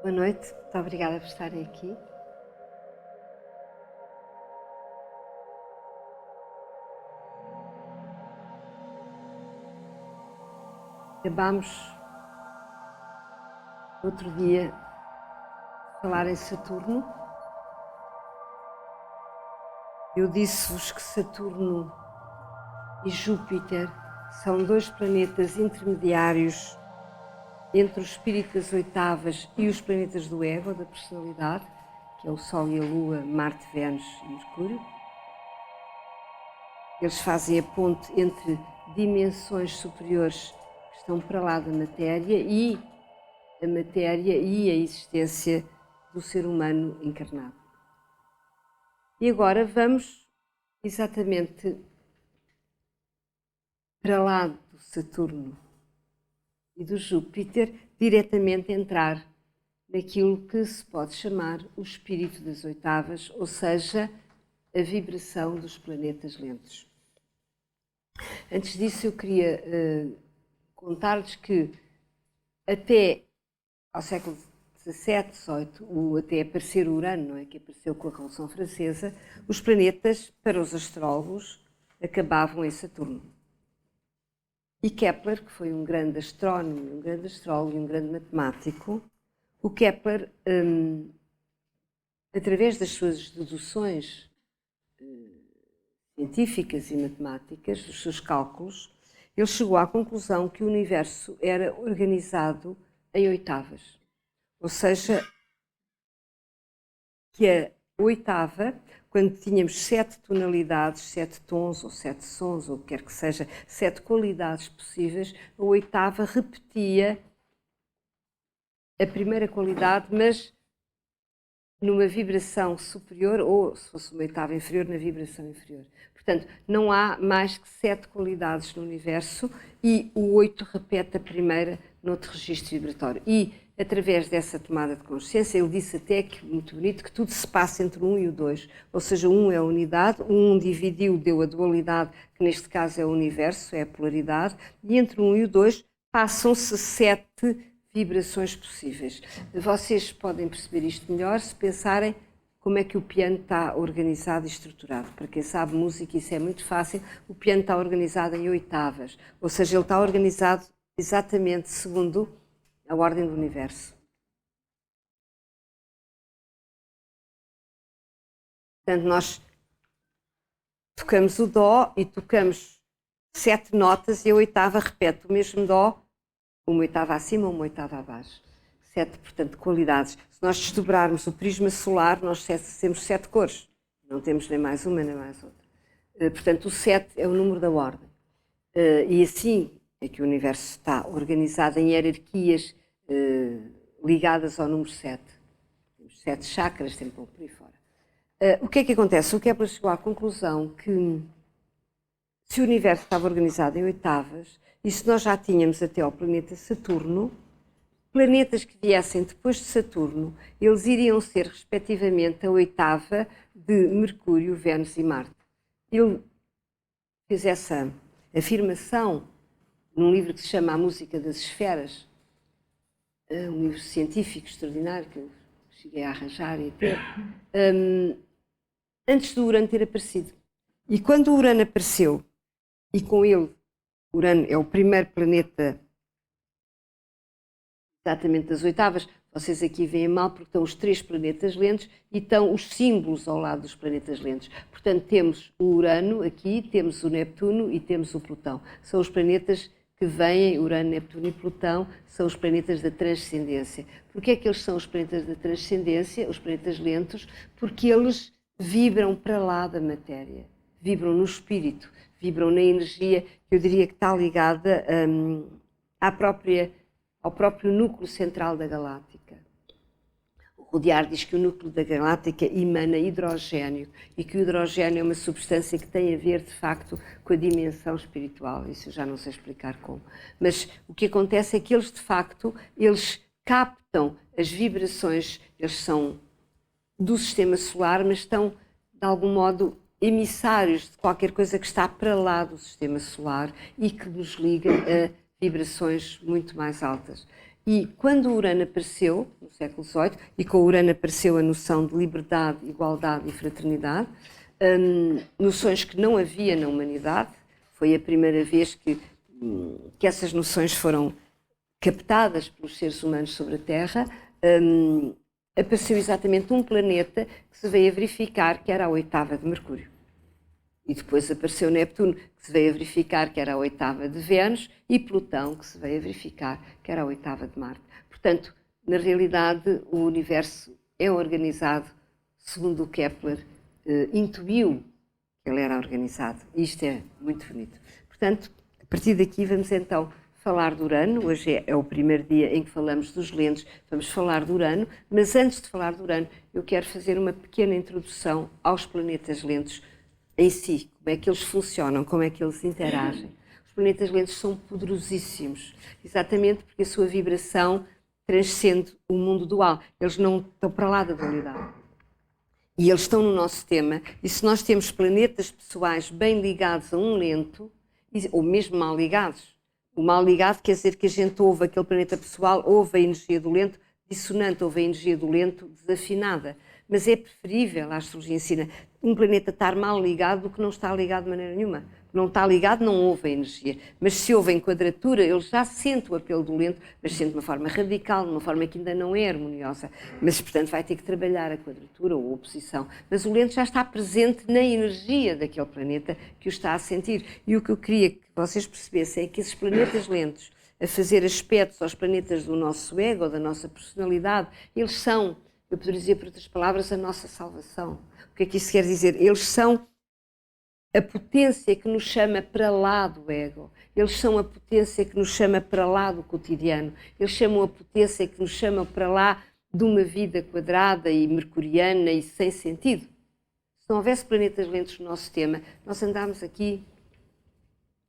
Boa noite, muito obrigada por estarem aqui. Acabámos outro dia de falar em Saturno. Eu disse-vos que Saturno e Júpiter são dois planetas intermediários entre o espírito das oitavas e os planetas do ego, da personalidade, que é o Sol e a Lua, Marte, Vênus e Mercúrio. Eles fazem a ponte entre dimensões superiores que estão para lá da matéria e a matéria e a existência do ser humano encarnado. E agora vamos exatamente para lá do Saturno e do Júpiter, diretamente entrar naquilo que se pode chamar o espírito das oitavas, ou seja, a vibração dos planetas lentos. Antes disso, eu queria contar-lhes que até ao século XVII, XVIII, até aparecer o Urano, não é? Que apareceu com a Revolução Francesa, os planetas, para os astrólogos, acabavam em Saturno. E Kepler, que foi um grande astrónomo, um grande astrólogo e um grande matemático, o Kepler, através das suas deduções científicas e matemáticas, dos seus cálculos, ele chegou à conclusão que o universo era organizado em oitavas. Ou seja, que a oitava, quando tínhamos 7 tonalidades, 7 tons ou 7 sons, ou o que quer que seja, 7 qualidades possíveis, a oitava repetia a primeira qualidade, mas numa vibração superior, ou se fosse uma oitava inferior, na vibração inferior. Portanto, não há mais que 7 qualidades no universo e o 8 repete a primeira noutro registro vibratório. E, através dessa tomada de consciência, ele disse até, que muito bonito, que tudo se passa entre o 1 e o 2. Ou seja, o 1 é a unidade, o 1 dividiu, deu a dualidade, que neste caso é o universo, é a polaridade, e entre o 1 e o 2 passam-se 7 vibrações possíveis. Vocês podem perceber isto melhor se pensarem como é que o piano está organizado e estruturado. Para quem sabe música, isso é muito fácil. O piano está organizado em oitavas, ou seja, ele está organizado exatamente segundo a ordem do universo. Portanto, nós tocamos o dó e tocamos 7 notas e a oitava repete o mesmo dó, uma oitava acima, uma oitava abaixo. 7, portanto, qualidades. Se nós desdobrarmos o prisma solar, nós temos 7 cores. Não temos nem mais uma, nem mais outra. Portanto, o 7 é o número da ordem. E assim é que o universo está organizado em hierarquias ligadas ao número 7. Temos 7 chakras, sempre por aí fora. O que é que acontece? O Kepler chegou à conclusão que se o universo estava organizado em oitavas, e se nós já tínhamos até ao planeta Saturno, planetas que viessem depois de Saturno, eles iriam ser, respectivamente, a oitava de Mercúrio, Vênus e Marte. Ele fez essa afirmação num livro que se chama A Música das Esferas, um livro científico extraordinário que eu cheguei a arranjar e a ter, antes do Urano ter aparecido. E quando o Urano apareceu, e com ele, Urano é o primeiro planeta exatamente das oitavas, vocês aqui veem mal porque estão os 3 planetas lentos e estão os símbolos ao lado dos planetas lentos. Portanto, temos o Urano aqui, temos o Neptuno e temos o Plutão. São os planetas que vêm, Urano, Neptuno e Plutão, são os planetas da transcendência. Porquê é que eles são os planetas da transcendência, os planetas lentos? Porque eles vibram para lá da matéria, vibram no espírito, vibram na energia, que eu diria que está ligada ao próprio núcleo central da galáctica. O Rodiar diz que o núcleo da galáctica emana hidrogênio e que o hidrogênio é uma substância que tem a ver, de facto, com a dimensão espiritual. Isso eu já não sei explicar como. Mas o que acontece é que eles, de facto, eles captam as vibrações, eles são do sistema solar, mas estão, de algum modo, emissários de qualquer coisa que está para lá do sistema solar e que nos liga a vibrações muito mais altas. E quando Urano apareceu, no século XVIII, e com Urano apareceu a noção de liberdade, igualdade e fraternidade, noções que não havia na humanidade, foi a primeira vez que essas noções foram captadas pelos seres humanos sobre a Terra, apareceu exatamente um planeta que se veio a verificar que era a oitava de Mercúrio. E depois apareceu Neptuno, que se veio a verificar que era a oitava de Vênus, e Plutão, que se veio a verificar que era a oitava de Marte. Portanto, na realidade, o universo é organizado segundo o Kepler intuiu que ele era organizado. E isto é muito bonito. Portanto, a partir daqui vamos então falar de Urano. Hoje é o primeiro dia em que falamos dos lentos, vamos falar de Urano, mas antes de falar de Urano, eu quero fazer uma pequena introdução aos planetas lentos em si, como é que eles funcionam, como é que eles interagem. Os planetas lentos são poderosíssimos, exatamente porque a sua vibração transcende o mundo dual. Eles não estão para lá da dualidade. E eles estão no nosso sistema, e se nós temos planetas pessoais bem ligados a um lento, ou mesmo mal ligados, o mal ligado quer dizer que a gente ouve aquele planeta pessoal, ouve a energia do lento dissonante, ouve a energia do lento desafinada. Mas é preferível, a astrologia ensina, um planeta estar mal ligado do que não estar ligado de maneira nenhuma. Não está ligado, não ouve a energia. Mas se ouve em quadratura, ele já sente o apelo do lento, mas sente de uma forma radical, de uma forma que ainda não é harmoniosa. Mas, portanto, vai ter que trabalhar a quadratura ou a oposição. Mas o lento já está presente na energia daquele planeta que o está a sentir. E o que eu queria que vocês percebessem é que esses planetas lentos, a fazer aspectos aos planetas do nosso ego, da nossa personalidade, eles são, eu poderia dizer por outras palavras, a nossa salvação. O que é que isso quer dizer? Eles são a potência que nos chama para lá do ego. Eles são a potência que nos chama para lá do cotidiano. Eles chamam a potência que nos chama para lá de uma vida quadrada e mercuriana e sem sentido. Se não houvesse planetas lentos no nosso sistema, nós andámos aqui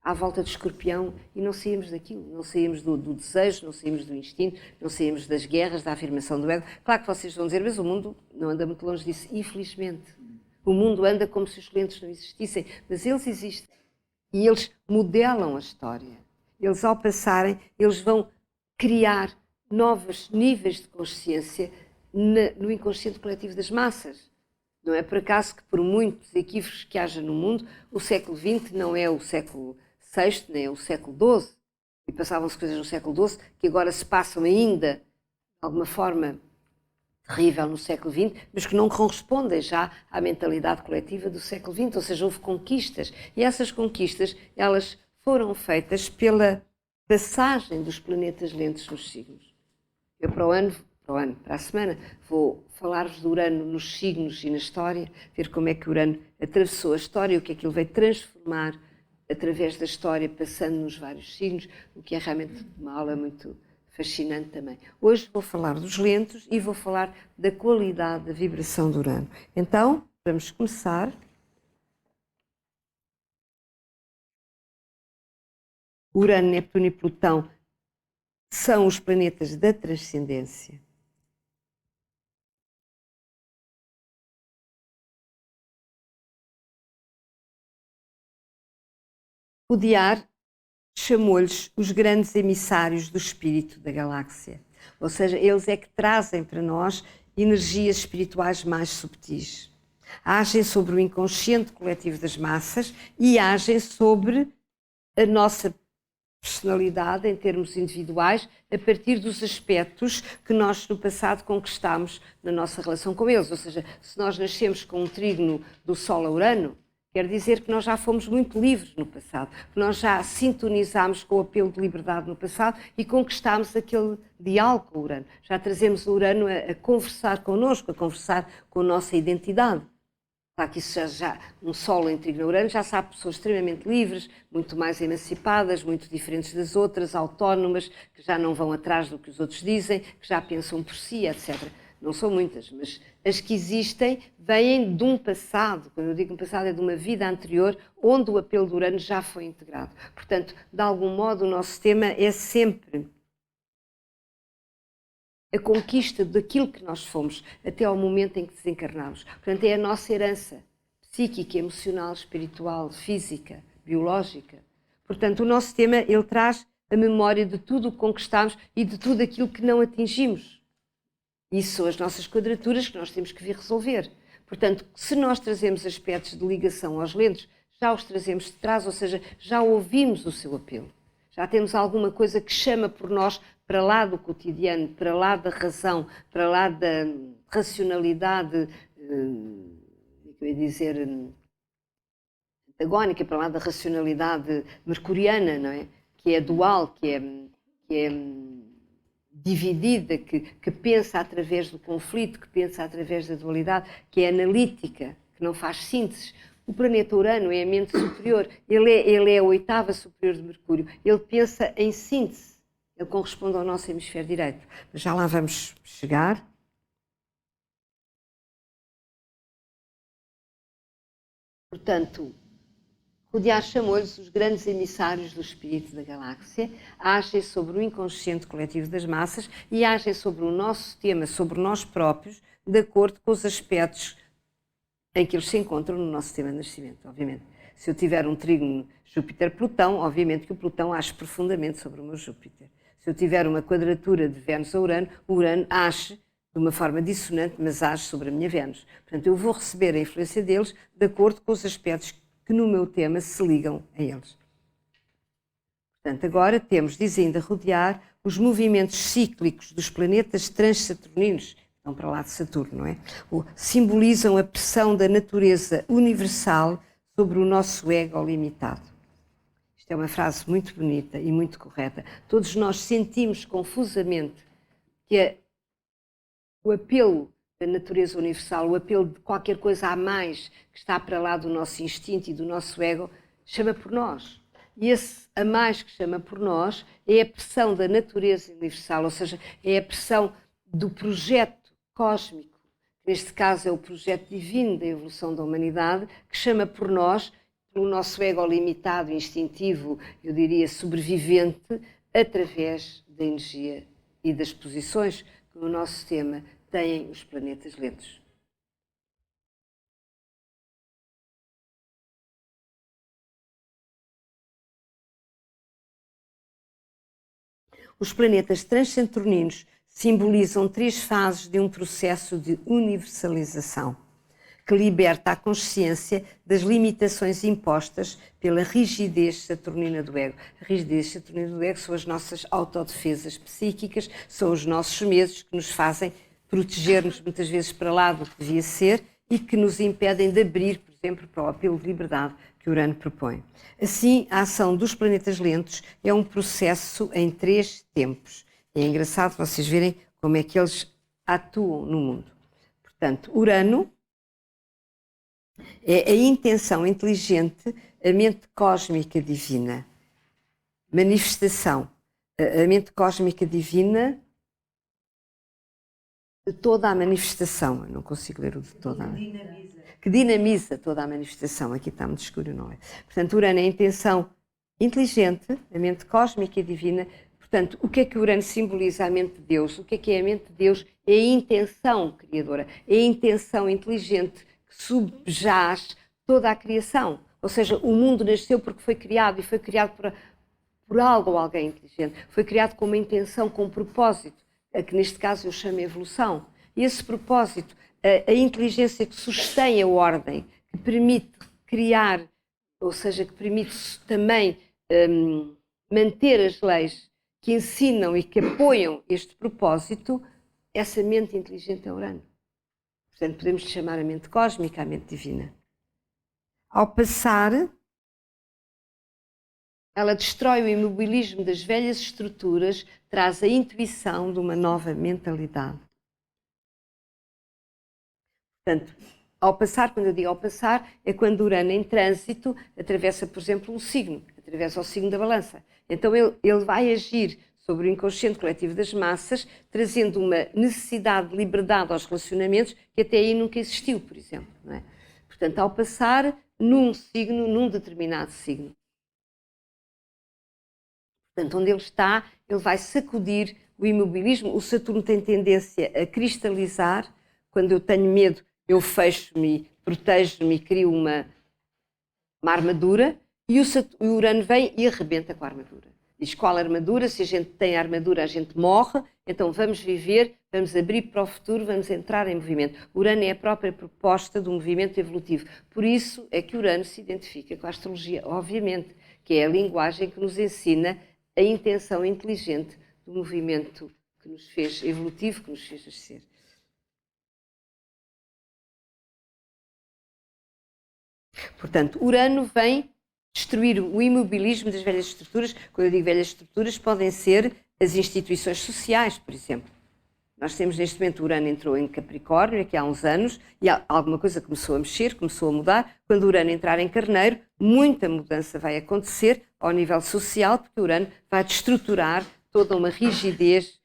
à volta de Escorpião e não saímos daquilo. Não saímos do desejo, não saímos do instinto, não saímos das guerras, da afirmação do ego. Claro que vocês vão dizer, mas o mundo não anda muito longe disso. Infelizmente. O mundo anda como se os lentes não existissem, mas eles existem. E eles modelam a história. Eles, ao passarem, eles vão criar novos níveis de consciência no inconsciente coletivo das massas. Não é por acaso que, por muitos equívocos que haja no mundo, o século XX não é o século VI, nem é o século XII. E passavam-se coisas no século XII que agora se passam ainda, de alguma forma, terrível no século XX, mas que não correspondem já à mentalidade coletiva do século XX, ou seja, houve conquistas. E essas conquistas, elas foram feitas pela passagem dos planetas lentos nos signos. Eu para a semana, vou falar-vos do Urano nos signos e na história, ver como é que o Urano atravessou a história, o que é que ele veio transformar através da história, passando nos vários signos, o que é realmente uma aula muito fascinante também. Hoje vou falar dos lentos e vou falar da qualidade da vibração do Urano. Então, vamos começar. Urano, Neptuno e Plutão são os planetas da transcendência. O Diar chamou-lhes os grandes emissários do espírito da galáxia. Ou seja, eles é que trazem para nós energias espirituais mais subtis. Agem sobre o inconsciente coletivo das massas e agem sobre a nossa personalidade em termos individuais a partir dos aspectos que nós no passado conquistamos na nossa relação com eles. Ou seja, se nós nascemos com um trígono do Sol a Urano, quer dizer que nós já fomos muito livres no passado, que nós já sintonizámos com o apelo de liberdade no passado e conquistámos aquele diálogo com o Urano. Já trazemos o Urano a conversar connosco, a conversar com a nossa identidade. Claro que isso já um Sol em trígono Urano já sabe pessoas extremamente livres, muito mais emancipadas, muito diferentes das outras, autónomas, que já não vão atrás do que os outros dizem, que já pensam por si, etc. Não são muitas, mas as que existem vêm de um passado, quando eu digo um passado é de uma vida anterior, onde o apelo do Urano já foi integrado. Portanto, de algum modo o nosso sistema é sempre a conquista daquilo que nós fomos até ao momento em que desencarnamos. Portanto, é a nossa herança psíquica, emocional, espiritual, física, biológica. Portanto, o nosso sistema, ele traz a memória de tudo o que conquistámos e de tudo aquilo que não atingimos. Isso são as nossas quadraturas que nós temos que vir resolver. Portanto, se nós trazemos aspectos de ligação aos lentos, já os trazemos de trás, ou seja, já ouvimos o seu apelo. Já temos alguma coisa que chama por nós para lá do cotidiano, para lá da razão, para lá da racionalidade, eu ia dizer, antagónica, para lá da racionalidade mercuriana, não é? Que é dual, que é dividida, que pensa através do conflito, que pensa através da dualidade, que é analítica, que não faz síntese. O planeta Urano é a mente superior, ele é a oitava superior de Mercúrio, ele pensa em síntese, ele corresponde ao nosso hemisfério direito. Mas já lá vamos chegar. Portanto, Rudyard chamou-lhes os grandes emissários do espírito da galáxia, agem sobre o inconsciente coletivo das massas e agem sobre o nosso sistema, sobre nós próprios, de acordo com os aspectos em que eles se encontram no nosso sistema de nascimento, obviamente. Se eu tiver um trígono Júpiter-Plutão, obviamente que o Plutão age profundamente sobre o meu Júpiter. Se eu tiver uma quadratura de Vênus a Urano, o Urano age de uma forma dissonante, mas age sobre a minha Vênus. Portanto, eu vou receber a influência deles de acordo com os aspectos que no meu tema se ligam a eles. Portanto, agora temos, diz ainda Rudyard, os movimentos cíclicos dos planetas transsaturninos, que estão para lá de Saturno, não é? Simbolizam a pressão da natureza universal sobre o nosso ego limitado. Isto é uma frase muito bonita e muito correta. Todos nós sentimos confusamente que o apelo da natureza universal, o apelo de qualquer coisa a mais que está para lá do nosso instinto e do nosso ego, chama por nós. E esse a mais que chama por nós é a pressão da natureza universal, ou seja, é a pressão do projeto cósmico, que neste caso é o projeto divino da evolução da humanidade, que chama por nós, pelo nosso ego limitado, instintivo, eu diria sobrevivente, através da energia e das posições que no nosso sistema têm os planetas lentos. Os planetas transsaturninos simbolizam 3 fases de um processo de universalização, que liberta a consciência das limitações impostas pela rigidez saturnina do ego. A rigidez saturnina do ego são as nossas autodefesas psíquicas, são os nossos medos que nos fazem proteger-nos muitas vezes para lá do que devia ser e que nos impedem de abrir, por exemplo, para o apelo de liberdade que Urano propõe. Assim, a ação dos planetas lentos é um processo em 3 tempos. É engraçado vocês verem como é que eles atuam no mundo. Portanto, Urano é a intenção inteligente, a mente cósmica divina. Manifestação. A mente cósmica divina de toda a manifestação. Eu não consigo ler o de toda a que dinamiza toda a manifestação. Aqui está muito escuro, não é? Portanto, Urano é a intenção inteligente, a mente cósmica e divina. Portanto, o que é que Urano simboliza? A mente de Deus. O que é a mente de Deus? É a intenção criadora, é a intenção inteligente que subjaz toda a criação. Ou seja, o mundo nasceu porque foi criado e foi criado por algo ou alguém inteligente. Foi criado com uma intenção, com um propósito, que neste caso eu chamo de evolução. E esse propósito, a inteligência que sustém a ordem, que permite criar, ou seja, que permite também manter as leis que ensinam e que apoiam este propósito, essa mente inteligente é Urano. Portanto, podemos chamar a mente cósmica a mente divina. Ao passar, ela destrói o imobilismo das velhas estruturas, traz a intuição de uma nova mentalidade. Portanto, ao passar, quando eu digo ao passar, é quando Urano em trânsito atravessa, por exemplo, um signo, atravessa o signo da balança. Então ele vai agir sobre o inconsciente coletivo das massas, trazendo uma necessidade de liberdade aos relacionamentos que até aí nunca existiu, por exemplo. Não é? Portanto, ao passar num signo, num determinado signo. Portanto, onde ele está, ele vai sacudir o imobilismo. O Saturno tem tendência a cristalizar. Quando eu tenho medo, eu fecho-me, protejo-me e crio uma armadura. E o Urano vem e arrebenta com a armadura. Diz qual armadura, se a gente tem armadura a gente morre, então vamos viver, vamos abrir para o futuro, vamos entrar em movimento. Urano é a própria proposta do movimento evolutivo. Por isso é que Urano se identifica com a astrologia, obviamente, que é a linguagem que nos ensina a intenção inteligente do movimento que nos fez evolutivo, que nos fez nascer. Portanto, Urano vem destruir o imobilismo das velhas estruturas. Quando eu digo velhas estruturas, podem ser as instituições sociais, por exemplo. Nós temos neste momento, Urano entrou em Capricórnio, aqui há uns anos, e alguma coisa começou a mexer, começou a mudar. Quando Urano entrar em Carneiro, muita mudança vai acontecer ao nível social, porque Urano vai destruturar toda uma rigidez,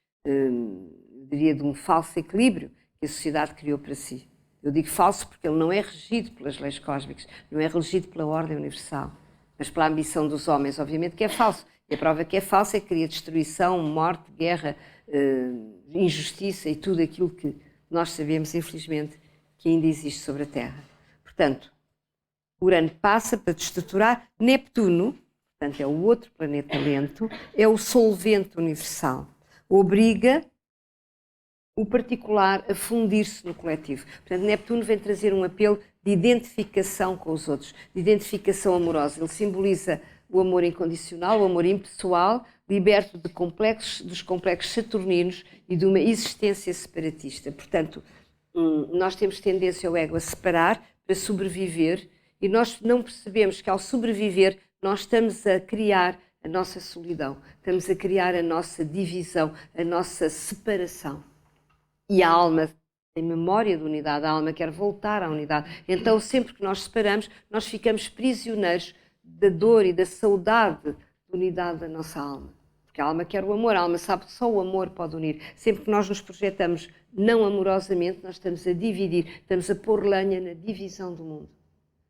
diria, de um falso equilíbrio que a sociedade criou para si. Eu digo falso porque ele não é regido pelas leis cósmicas, não é regido pela ordem universal, mas pela ambição dos homens, obviamente que é falso. E a prova que é falso é que cria destruição, morte, guerra, injustiça e tudo aquilo que nós sabemos, infelizmente, que ainda existe sobre a Terra. Portanto, Urano passa para destruturar. Neptuno, portanto, é o outro planeta lento, é o solvente universal. Obriga o particular a fundir-se no coletivo. Portanto, Neptuno vem trazer um apelo de identificação com os outros, de identificação amorosa. Ele simboliza o amor incondicional, o amor impessoal, liberto de dos complexos saturninos e de uma existência separatista. Portanto, nós temos tendência ao ego a separar para sobreviver e nós não percebemos que ao sobreviver nós estamos a criar a nossa solidão, estamos a criar a nossa divisão, a nossa separação. E a alma tem memória de unidade, a alma quer voltar à unidade. Então, sempre que nós separamos, nós ficamos prisioneiros da dor e da saudade de unidade da nossa alma. Porque a alma quer o amor, a alma sabe que só o amor pode unir. Sempre que nós nos projetamos não amorosamente, nós estamos a dividir, estamos a pôr lenha na divisão do mundo.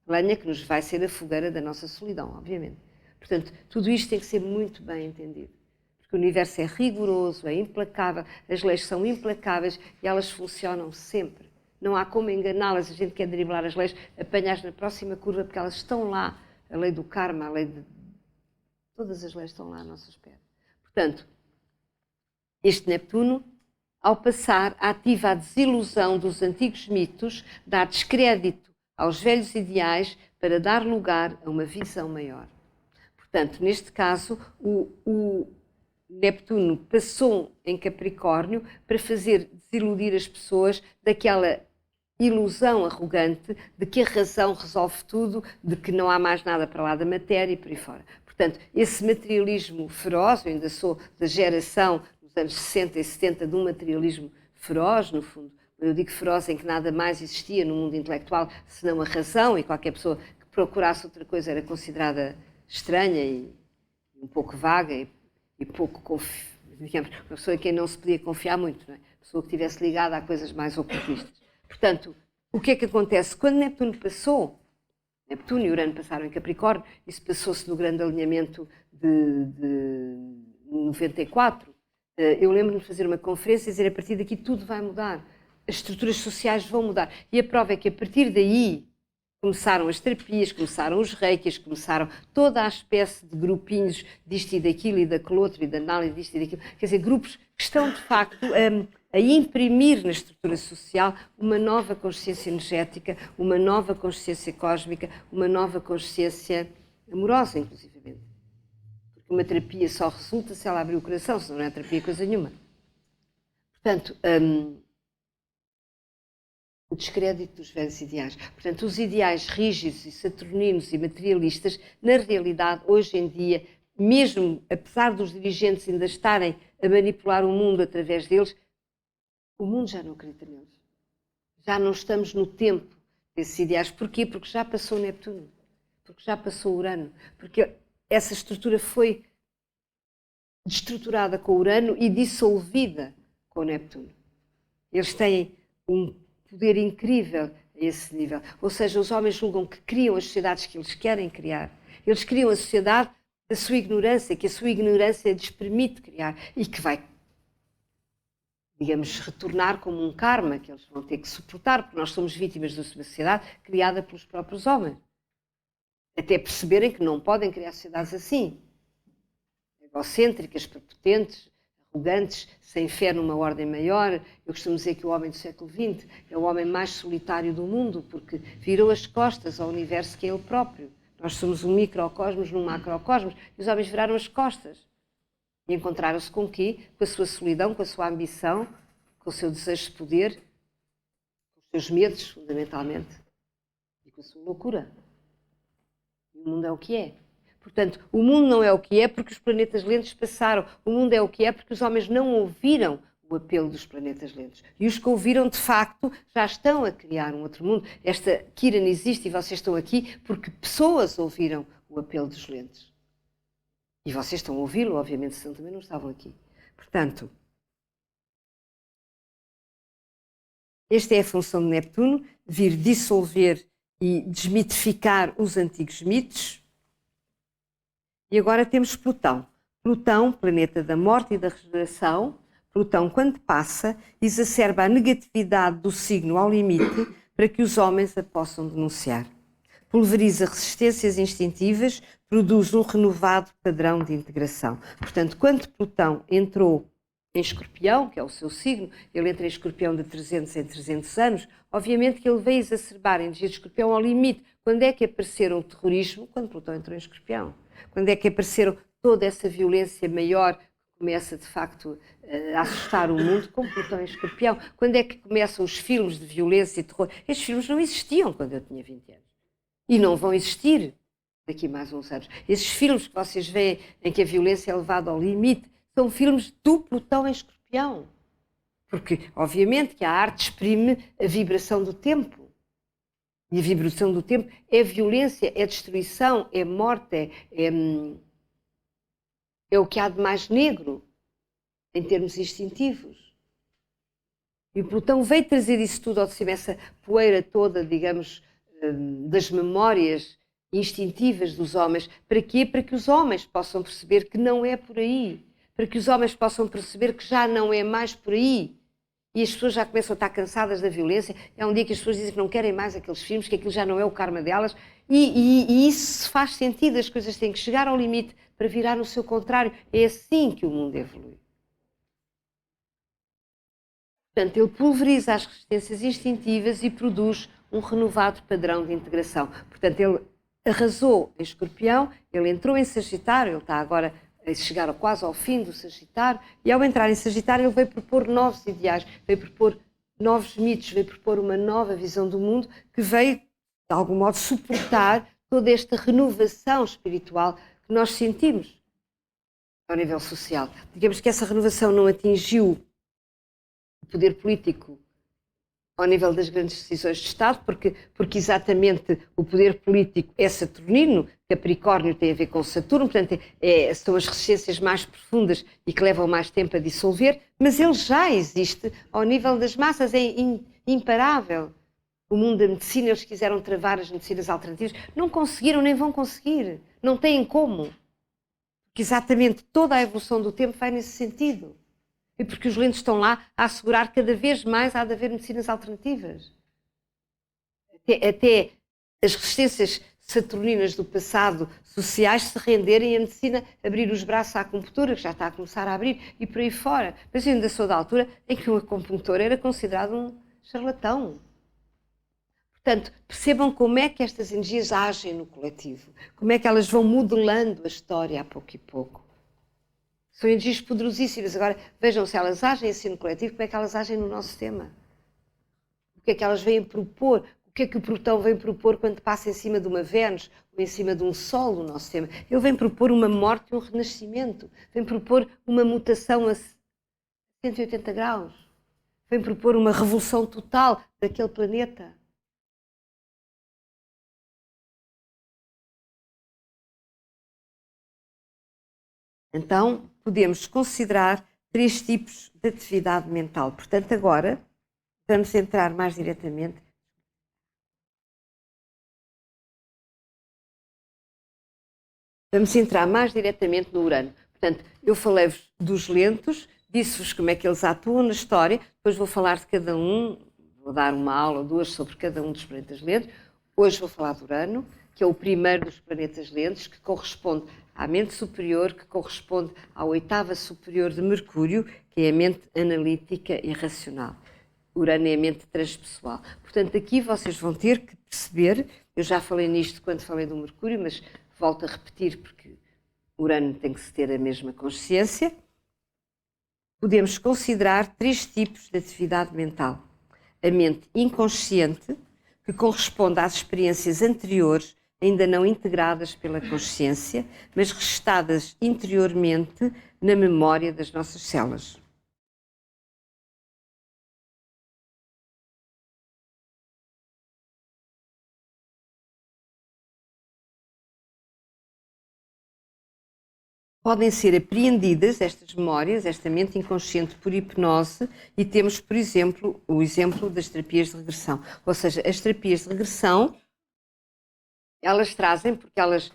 Lenha que nos vai ser a fogueira da nossa solidão, obviamente. Portanto, tudo isto tem que ser muito bem entendido. Porque o universo é rigoroso, é implacável, as leis são implacáveis e elas funcionam sempre. Não há como enganá-las, a gente quer driblar as leis, apanhar-as na próxima curva, porque elas estão lá. A lei do karma, a lei de... Todas as leis estão lá à nossa espera. Portanto, este Neptuno, ao passar, ativa a desilusão dos antigos mitos, dá descrédito aos velhos ideais para dar lugar a uma visão maior. Portanto, neste caso, o Neptuno passou em Capricórnio para fazer desiludir as pessoas daquela ilusão arrogante de que a razão resolve tudo, de que não há mais nada para lá da matéria e por aí fora. Portanto, esse materialismo feroz, eu ainda sou da geração dos anos 60 e 70 de um materialismo feroz, no fundo, eu digo feroz em que nada mais existia no mundo intelectual senão a razão e qualquer pessoa que procurasse outra coisa era considerada estranha e um pouco vaga e pouco, digamos, uma pessoa em quem não se podia confiar muito, não é? Uma pessoa que estivesse ligada a coisas mais ocultistas. Portanto, o que é que acontece? Quando Neptuno passou, Neptuno e Urano passaram em Capricórnio, isso passou-se no grande alinhamento de 94, eu lembro-me de fazer uma conferência e dizer, a partir daqui tudo vai mudar, as estruturas sociais vão mudar. E a prova é que a partir daí começaram as terapias, começaram os reikis, começaram toda a espécie de grupinhos disto e daquilo e daquele outro e da análise disto e daquilo. Quer dizer, grupos que estão, de facto, a imprimir na estrutura social uma nova consciência energética, uma nova consciência cósmica, uma nova consciência amorosa, inclusivamente. Porque uma terapia só resulta se ela abrir o coração, senão não é terapia coisa nenhuma. Portanto, o descrédito dos velhos ideais. Portanto, os ideais rígidos e saturninos e materialistas, na realidade, hoje em dia, mesmo apesar dos dirigentes ainda estarem a manipular o mundo através deles, o mundo já não acredita neles. Já não estamos no tempo desses ideais. Porquê? Porque já passou Neptuno. Porque já passou Urano. Porque essa estrutura foi destruturada com Urano e dissolvida com Neptuno. Eles têm um poder incrível a esse nível. Ou seja, os homens julgam que criam as sociedades que eles querem criar. Eles criam a sociedade da sua ignorância, que a sua ignorância lhes permite criar e que vai, digamos, retornar como um karma que eles vão ter que suportar, porque nós somos vítimas de uma sociedade criada pelos próprios homens. Até perceberem que não podem criar sociedades assim. egocêntricas, prepotentes, arrogantes, sem fé numa ordem maior. Eu costumo dizer que o homem do século XX é o homem mais solitário do mundo, porque virou as costas ao universo que é ele próprio. Nós somos um microcosmos num macrocosmos, e os homens viraram as costas. E encontraram-se com o quê? Com a sua solidão, com a sua ambição, com o seu desejo de poder, com os seus medos, fundamentalmente, e com a sua loucura. E o mundo é o que é. Portanto, o mundo não é o que é porque os planetas lentos passaram. O mundo é o que é porque os homens não ouviram o apelo dos planetas lentos. E os que ouviram, de facto, já estão a criar um outro mundo. Esta Kiran existe e vocês estão aqui porque pessoas ouviram o apelo dos lentos. E vocês estão a ouvi-lo, obviamente, senão também não estavam aqui. Portanto, esta é a função de Neptuno, vir dissolver e desmitificar os antigos mitos. E agora temos Plutão. Plutão, planeta da morte e da regeneração. Plutão, quando passa, exacerba a negatividade do signo ao limite para que os homens a possam denunciar. Pulveriza resistências instintivas, produz um renovado padrão de integração. Portanto, quando Plutão entrou em Escorpião, que é o seu signo, ele entra em Escorpião de 300 em 300 anos, obviamente que ele veio exacerbar a energia de Escorpião ao limite. Quando é que apareceram o terrorismo? Quando Plutão entrou em Escorpião. Quando é que apareceram toda essa violência maior que começa, de facto, a assustar o mundo, com Plutão em Escorpião? Quando é que começam os filmes de violência e terror? Estes filmes não existiam quando eu tinha 20 anos. E não vão existir daqui a mais uns anos. Esses filmes que vocês veem em que a violência é levada ao limite são filmes do Plutão em Escorpião. Porque, obviamente, que a arte exprime a vibração do tempo. E a vibração do tempo é violência, é destruição, é morte, é o que há de mais negro, em termos instintivos. E o Plutão veio trazer isso tudo ao de cima, essa poeira toda, digamos, das memórias instintivas dos homens. Para quê? Para que os homens possam perceber que não é por aí. Para que os homens possam perceber que já não é mais por aí. E as pessoas já começam a estar cansadas da violência. É um dia que as pessoas dizem que não querem mais aqueles filmes, que aquilo já não é o karma delas. E isso faz sentido. As coisas têm que chegar ao limite para virar no seu contrário. É assim que o mundo evolui. Portanto, ele pulveriza as resistências instintivas e produz um renovado padrão de integração. Portanto, ele arrasou em Escorpião, ele entrou em Sagitário, ele está agora a chegar quase ao fim do Sagitário, e ao entrar em Sagitário ele veio propor novos ideais, veio propor novos mitos, veio propor uma nova visão do mundo que veio, de algum modo, suportar toda esta renovação espiritual que nós sentimos ao nível social. Digamos que essa renovação não atingiu o poder político ao nível das grandes decisões de Estado, porque exatamente o poder político é saturnino, Capricórnio tem a ver com Saturno, portanto são as resistências mais profundas e que levam mais tempo a dissolver, mas ele já existe ao nível das massas, é imparável. O mundo da medicina, eles quiseram travar as medicinas alternativas, não conseguiram nem vão conseguir, não têm como, porque exatamente toda a evolução do tempo vai nesse sentido. E porque os lentos estão lá a assegurar que cada vez mais há de haver medicinas alternativas. Até as resistências saturninas do passado sociais se renderem e a medicina abrir os braços à acupuntura, que já está a começar a abrir, e por aí fora. Mas eu ainda sou da altura em que o acupuntor era considerado um charlatão. Portanto, percebam como é que estas energias agem no coletivo, como é que elas vão modelando a história a pouco e pouco. São energias poderosíssimas. Agora, vejam se elas agem assim no coletivo, como é que elas agem no nosso sistema. O que é que elas vêm propor? O que é que o Plutão vem propor quando passa em cima de uma Vênus ou em cima de um Sol no nosso sistema? Ele vem propor uma morte e um renascimento. Vem propor uma mutação a 180 graus. Vem propor uma revolução total daquele planeta. Então, podemos considerar 3 tipos de atividade mental. Portanto, agora vamos entrar mais diretamente. Vamos entrar mais diretamente no Urano. Portanto, eu falei-vos dos lentos, disse-vos como é que eles atuam na história, depois vou falar de cada um, vou dar uma aula ou 2 sobre cada um dos planetas lentos. Hoje vou falar do Urano, que é o primeiro dos planetas lentos, que corresponde à mente superior, que corresponde à oitava superior de Mercúrio, que é a mente analítica e racional. Urano é a mente transpessoal. Portanto, aqui vocês vão ter que perceber, eu já falei nisto quando falei do Mercúrio, mas volto a repetir porque Urano tem que se ter a mesma consciência. Podemos considerar 3 tipos de atividade mental. A mente inconsciente, que corresponde às experiências anteriores, ainda não integradas pela consciência, mas registadas interiormente na memória das nossas células. Podem ser apreendidas estas memórias, esta mente inconsciente, por hipnose, e temos, por exemplo, o exemplo das terapias de regressão. Ou seja, as terapias de regressão, elas trazem, porque elas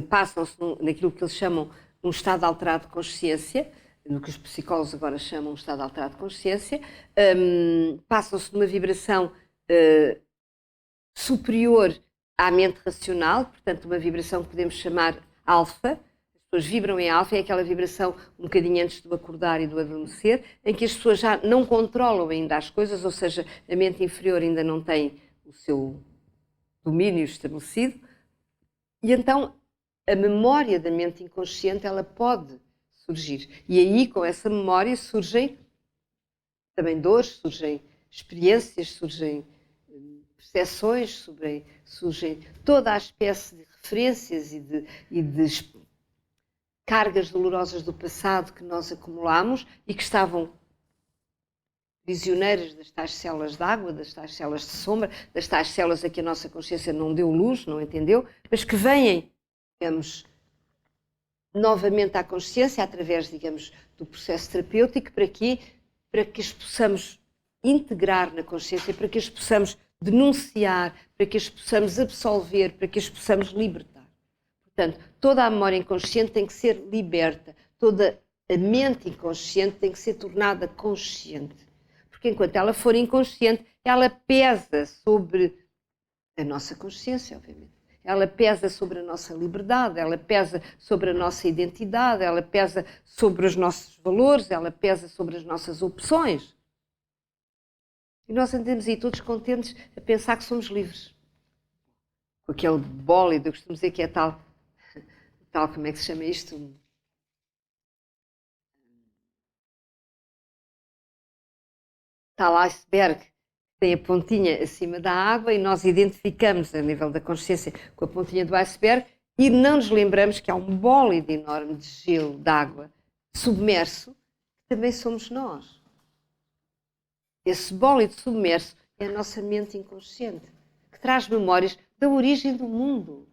passam-se naquilo que eles chamam um estado alterado de consciência, no que os psicólogos agora chamam um estado alterado de consciência, passam-se numa vibração superior à mente racional, portanto, uma vibração que podemos chamar alfa. As pessoas vibram em alfa, é aquela vibração um bocadinho antes do acordar e do adormecer, em que as pessoas já não controlam ainda as coisas, ou seja, a mente inferior ainda não tem o seu domínio estabelecido, e então a memória da mente inconsciente ela pode surgir. E aí, com essa memória, surgem também dores, surgem experiências, surgem percepções, surgem toda a espécie de referências e de cargas dolorosas do passado que nós acumulamos e que estavam prisioneiras das tais células de água, das tais células de sombra, das tais células a que a nossa consciência não deu luz, não entendeu, mas que vêm, digamos, novamente à consciência através, digamos, do processo terapêutico. Para quê? Para que as possamos integrar na consciência, para que as possamos denunciar, para que as possamos absolver, para que as possamos libertar. Portanto, toda a memória inconsciente tem que ser liberta, toda a mente inconsciente tem que ser tornada consciente. Porque enquanto ela for inconsciente, ela pesa sobre a nossa consciência, obviamente. Ela pesa sobre a nossa liberdade, ela pesa sobre a nossa identidade, ela pesa sobre os nossos valores, ela pesa sobre as nossas opções. E nós andamos aí todos contentes a pensar que somos livres. Com aquele bólido, eu costumo dizer que é tal, como é que se chama isto? Tal iceberg, que tem a pontinha acima da água e nós identificamos a nível da consciência com a pontinha do iceberg e não nos lembramos que há um bólido enorme de gelo, de água, submerso, que também somos nós. Esse bólido submerso é a nossa mente inconsciente, que traz memórias da origem do mundo.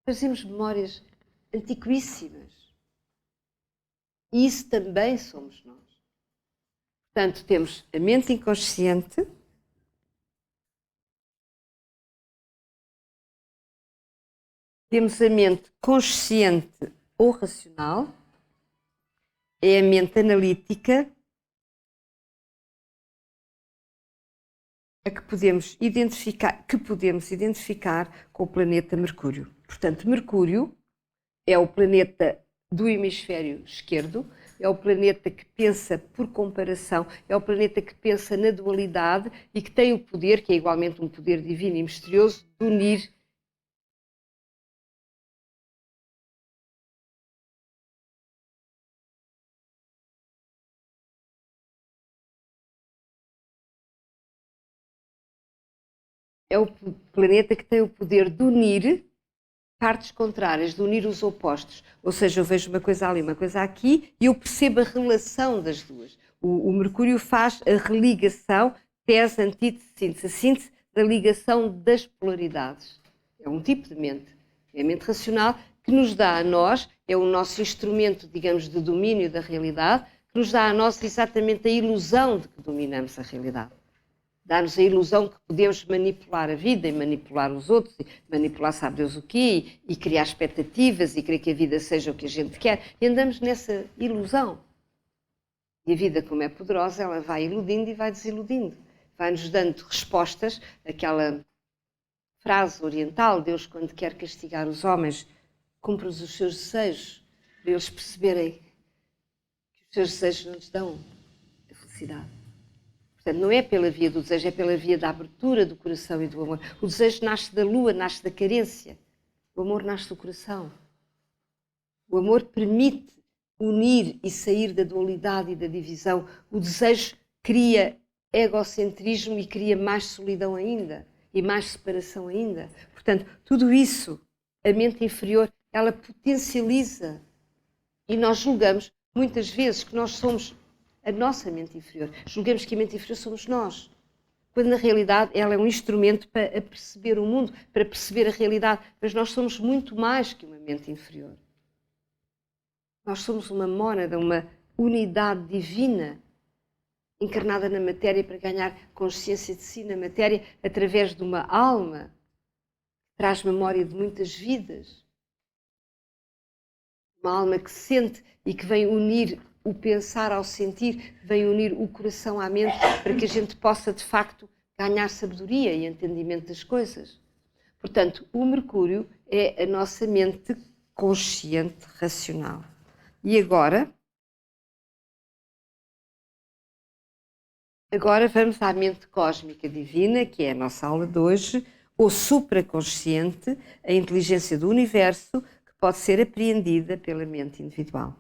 Trazemos memórias antiquíssimas. E isso também somos nós. Portanto, temos a mente inconsciente, temos a mente consciente ou racional, é a mente analítica, a que podemos identificar com o planeta Mercúrio. Portanto, Mercúrio é o planeta do hemisfério esquerdo, é o planeta que pensa por comparação, é o planeta que pensa na dualidade e que tem o poder, que é igualmente um poder divino e misterioso, de unir. É o planeta que tem o poder de unir partes contrárias, de unir os opostos. Ou seja, eu vejo uma coisa ali, uma coisa aqui, e eu percebo a relação das duas. O Mercúrio faz a religação, tese, antítese, síntese. A síntese da ligação das polaridades. É um tipo de mente. É a mente racional que nos dá a nós, é o nosso instrumento, digamos, de domínio da realidade, que nos dá a nós exatamente a ilusão de que dominamos a realidade. Dá-nos a ilusão que podemos manipular a vida e manipular os outros, e manipular sabe Deus o quê, e criar expectativas e querer que a vida seja o que a gente quer. E andamos nessa ilusão. E a vida, como é poderosa, ela vai iludindo e vai desiludindo. Vai-nos dando respostas, aquela frase oriental, Deus, quando quer castigar os homens, cumpre-os os seus desejos, para eles perceberem que os seus desejos não lhes dão a felicidade. Portanto, não é pela via do desejo, é pela via da abertura do coração e do amor. O desejo nasce da lua, nasce da carência. O amor nasce do coração. O amor permite unir e sair da dualidade e da divisão. O desejo cria egocentrismo e cria mais solidão ainda e mais separação ainda. Portanto, tudo isso, a mente inferior, ela potencializa. E nós julgamos, muitas vezes, que nós somos a nossa mente inferior. Julgamos que a mente inferior somos nós. Quando, na realidade, ela é um instrumento para perceber o mundo, para perceber a realidade. Mas nós somos muito mais que uma mente inferior. Nós somos uma mónada, uma unidade divina, encarnada na matéria para ganhar consciência de si na matéria, através de uma alma que traz memória de muitas vidas. Uma alma que sente e que vem unir o pensar ao sentir, vem unir o coração à mente, para que a gente possa, de facto, ganhar sabedoria e entendimento das coisas. Portanto, o Mercúrio é a nossa mente consciente, racional. E agora vamos à mente cósmica divina, que é a nossa aula de hoje, ou supraconsciente, a inteligência do universo, que pode ser apreendida pela mente individual.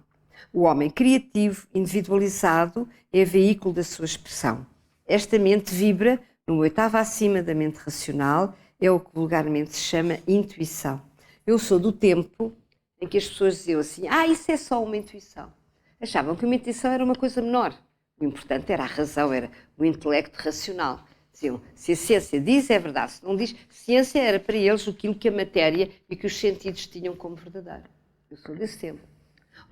O homem criativo, individualizado, é veículo da sua expressão. Esta mente vibra no oitavo acima da mente racional, é o que vulgarmente se chama intuição. Eu sou do tempo em que as pessoas diziam assim, isso é só uma intuição. Achavam que uma intuição era uma coisa menor. O importante era a razão, era o intelecto racional. Diziam, se a ciência diz, é verdade. Se não diz, ciência era para eles aquilo que a matéria e que os sentidos tinham como verdadeiro. Eu sou desse tempo.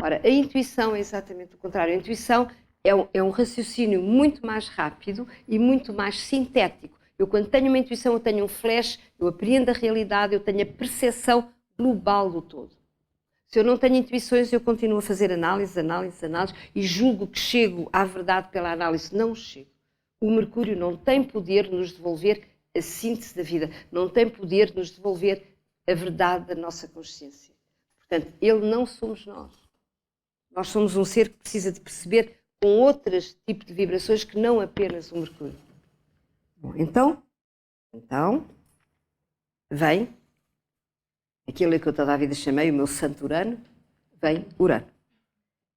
Ora, a intuição é exatamente o contrário. A intuição é um raciocínio muito mais rápido e muito mais sintético. Eu, quando tenho uma intuição, eu tenho um flash, eu apreendo a realidade, eu tenho a percepção global do todo. Se eu não tenho intuições, eu continuo a fazer análise e julgo que chego à verdade pela análise. Não chego. O Mercúrio não tem poder de nos devolver a síntese da vida, não tem poder de nos devolver a verdade da nossa consciência. Portanto, ele não somos nós. Nós somos um ser que precisa de perceber com outros tipos de vibrações que não apenas o Mercúrio. Bom, então vem aquilo que eu toda a vida chamei o meu santo Urano, vem Urano.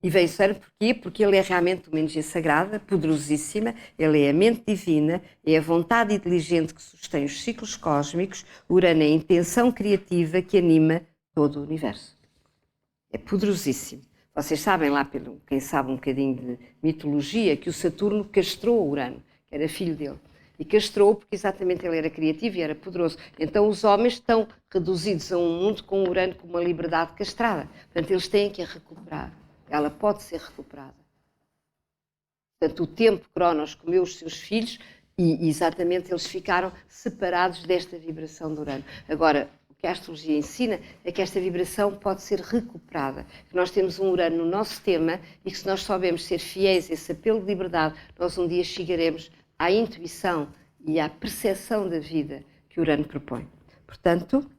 E vem Urano porquê? Porque ele é realmente uma energia sagrada, poderosíssima, ele é a mente divina, é a vontade inteligente que sustém os ciclos cósmicos, Urano é a intenção criativa que anima todo o universo. É poderosíssimo. Vocês sabem lá, quem sabe um bocadinho de mitologia, que o Saturno castrou Urano, que era filho dele. E castrou porque exatamente ele era criativo e era poderoso. Então os homens estão reduzidos a um mundo com Urano com uma liberdade castrada. Portanto, eles têm que a recuperar. Ela pode ser recuperada. Portanto, o tempo Cronos comeu os seus filhos e exatamente eles ficaram separados desta vibração de Urano. Agora, o que a astrologia ensina é que esta vibração pode ser recuperada. Que nós temos um Urano no nosso sistema e que se nós soubermos ser fiéis a esse apelo de liberdade, nós um dia chegaremos à intuição e à percepção da vida que Urano propõe. Portanto,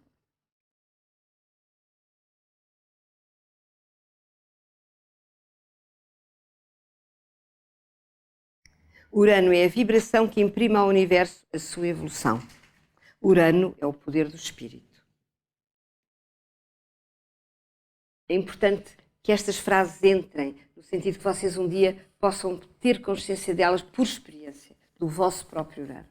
Urano é a vibração que imprime ao universo a sua evolução. Urano é o poder do espírito. É importante que estas frases entrem, no sentido que vocês um dia possam ter consciência delas por experiência, do vosso próprio Urano.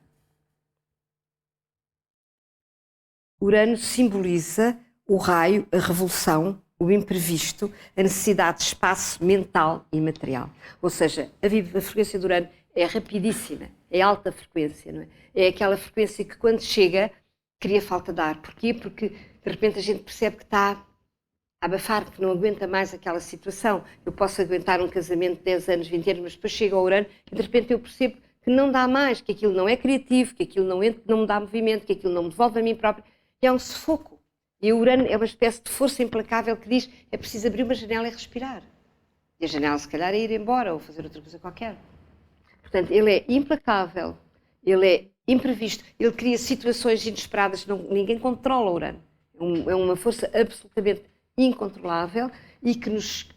Urano simboliza o raio, a revolução, o imprevisto, a necessidade de espaço mental e material. Ou seja, a frequência do Urano é rapidíssima, é alta frequência, não é? É aquela frequência que quando chega cria falta de ar. Porquê? Porque de repente a gente percebe que está a abafar, que não aguenta mais aquela situação. Eu posso aguentar um casamento de 10 anos, 20 anos, mas depois chega ao Urano e de repente eu percebo que não dá mais, que aquilo não é criativo, que aquilo não me dá movimento, que aquilo não me devolve a mim próprio. E é um sufoco. E o Urano é uma espécie de força implacável que diz é preciso abrir uma janela e respirar. E a janela, se calhar, é ir embora ou fazer outra coisa qualquer. Portanto, ele é implacável, ele é imprevisto. Ele cria situações inesperadas, ninguém controla o Urano. É uma força absolutamente incontrolável e que nos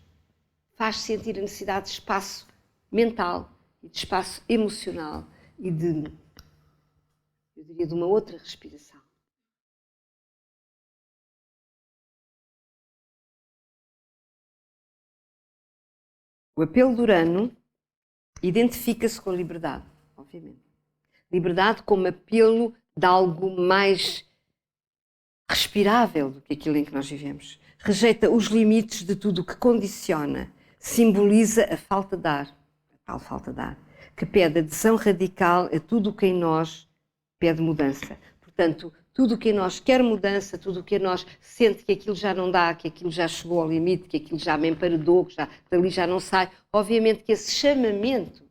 faz sentir a necessidade de espaço mental e de espaço emocional e eu diria, de uma outra respiração. O apelo do Urano identifica-se com a liberdade, obviamente. Liberdade como apelo de algo mais respirável do que aquilo em que nós vivemos. Rejeita os limites de tudo o que condiciona, simboliza a falta de ar, a tal falta de ar, que pede adesão radical a tudo o que em nós pede mudança. Portanto, tudo o que em nós quer mudança, tudo o que em nós sente que aquilo já não dá, que aquilo já chegou ao limite, que aquilo já me emparedou, que dali já não sai, obviamente que esse chamamento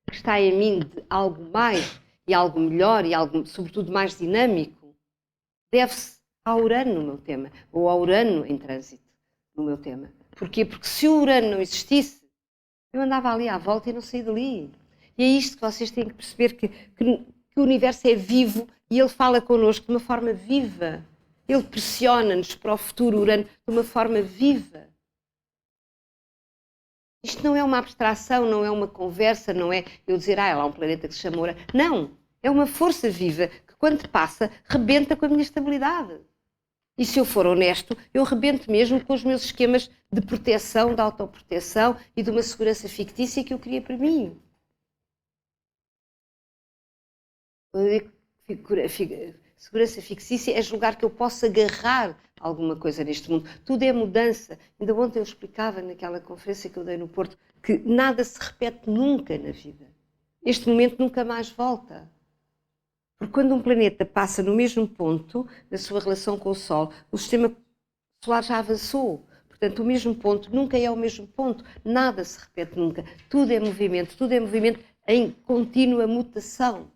que está em mim de algo mais e algo melhor e algo, sobretudo, mais dinâmico, deve-se ao Urano no meu tema, ou ao Urano em trânsito no meu tema. Porquê? Porque se o Urano não existisse, eu andava ali à volta e não saí dali. E é isto que vocês têm que perceber, que o universo é vivo e ele fala connosco de uma forma viva. Ele pressiona-nos para o futuro Urano de uma forma viva. Isto não é uma abstração, não é uma conversa, não é eu dizer, lá há um planeta que se chama Urano. Não, é uma força viva que quando passa, rebenta com a minha estabilidade. E se eu for honesto, eu rebento mesmo com os meus esquemas de proteção, de autoproteção e de uma segurança fictícia que eu queria para mim. Segurança fictícia é julgar que eu posso agarrar alguma coisa neste mundo. Tudo é mudança. Ainda ontem eu explicava naquela conferência que eu dei no Porto que nada se repete nunca na vida. Este momento nunca mais volta. Porque quando um planeta passa no mesmo ponto da sua relação com o Sol, o sistema solar já avançou. Portanto, o mesmo ponto nunca é o mesmo ponto. Nada se repete nunca. Tudo é movimento em contínua mutação.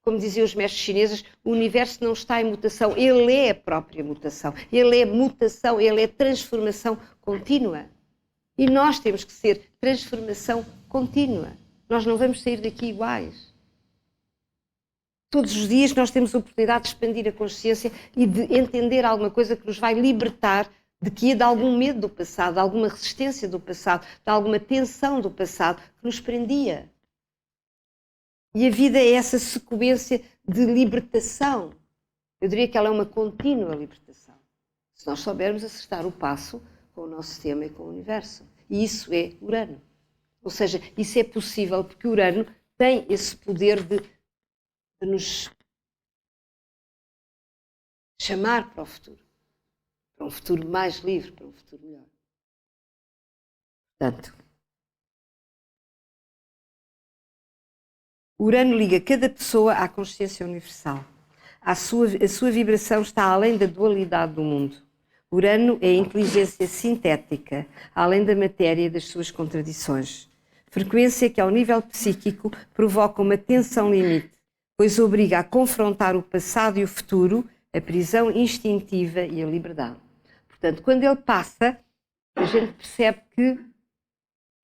Como diziam os mestres chineses, o universo não está em mutação, ele é a própria mutação. Ele é mutação, ele é transformação contínua. E nós temos que ser transformação contínua. Nós não vamos sair daqui iguais. Todos os dias nós temos a oportunidade de expandir a consciência e de entender alguma coisa que nos vai libertar de algum medo do passado, de alguma resistência do passado, de alguma tensão do passado que nos prendia. E a vida é essa sequência de libertação. Eu diria que ela é uma contínua libertação. Se nós soubermos acertar o passo com o nosso sistema e com o universo. E isso é Urano. Ou seja, isso é possível porque Urano tem esse poder de nos chamar para o futuro. Para um futuro mais livre, para um futuro melhor. Portanto, Urano liga cada pessoa à consciência universal. A sua vibração está além da dualidade do mundo. Urano é a inteligência sintética, além da matéria e das suas contradições. Frequência que, ao nível psíquico, provoca uma tensão limite, pois obriga a confrontar o passado e o futuro, a prisão instintiva e a liberdade. Portanto, quando ele passa, a gente percebe que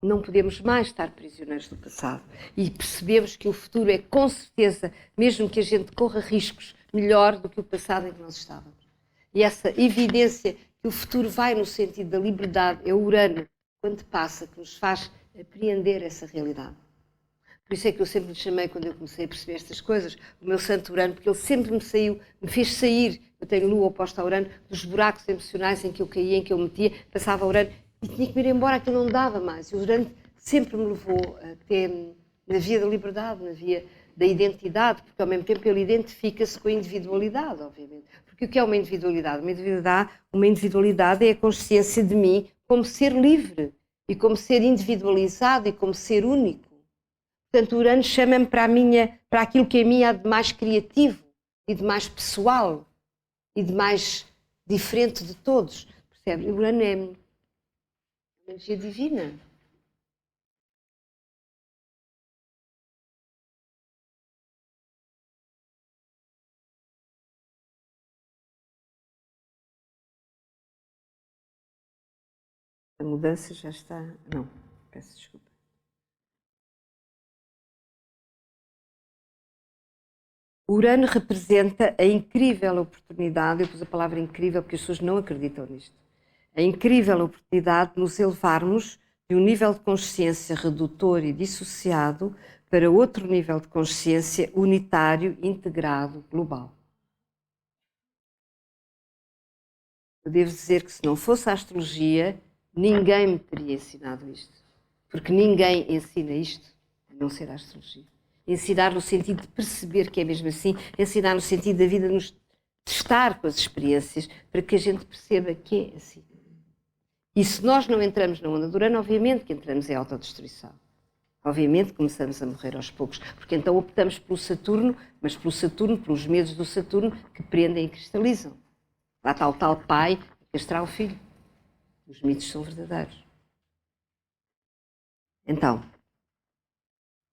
não podemos mais estar prisioneiros do passado. E percebemos que o futuro é, com certeza, mesmo que a gente corra riscos, melhor do que o passado em que nós estávamos. E essa evidência que o futuro vai no sentido da liberdade é o Urano, quando passa, que nos faz apreender essa realidade. Por isso é que eu sempre lhe chamei, quando eu comecei a perceber estas coisas, o meu santo Urano, porque ele sempre me fez sair, eu tenho lua oposta a Urano, dos buracos emocionais em que eu caía, em que eu metia, passava Urano, e tinha que me ir embora, aquilo não dava mais. E o Urano sempre me levou até na via da liberdade, na via da identidade, porque ao mesmo tempo ele identifica-se com a individualidade, obviamente. Porque o que é uma individualidade? Uma individualidade é a consciência de mim como ser livre, e como ser individualizado, e como ser único. Portanto, o Urano chama-me para aquilo que em mim há de mais criativo, e de mais pessoal, e de mais diferente de todos. Percebe? O Urano é energia divina. A mudança já está... Não, peço desculpa. Urano representa a incrível oportunidade, eu pus a palavra incrível porque as pessoas não acreditam nisto, a incrível oportunidade de nos elevarmos de um nível de consciência redutor e dissociado para outro nível de consciência unitário, integrado, global. Eu devo dizer que se não fosse a astrologia, ninguém me teria ensinado isto. Porque ninguém ensina isto, a não ser a astrologia. Ensinar no sentido de perceber que é mesmo assim, ensinar no sentido da vida nos testar com as experiências para que a gente perceba que é assim. E se nós não entramos na onda de Urano, obviamente que entramos em autodestruição. Obviamente começamos a morrer aos poucos, porque então optamos pelo Saturno, mas pelo Saturno, pelos medos do Saturno que prendem e cristalizam. Lá está o tal pai a castrar o filho. Os mitos são verdadeiros. Então,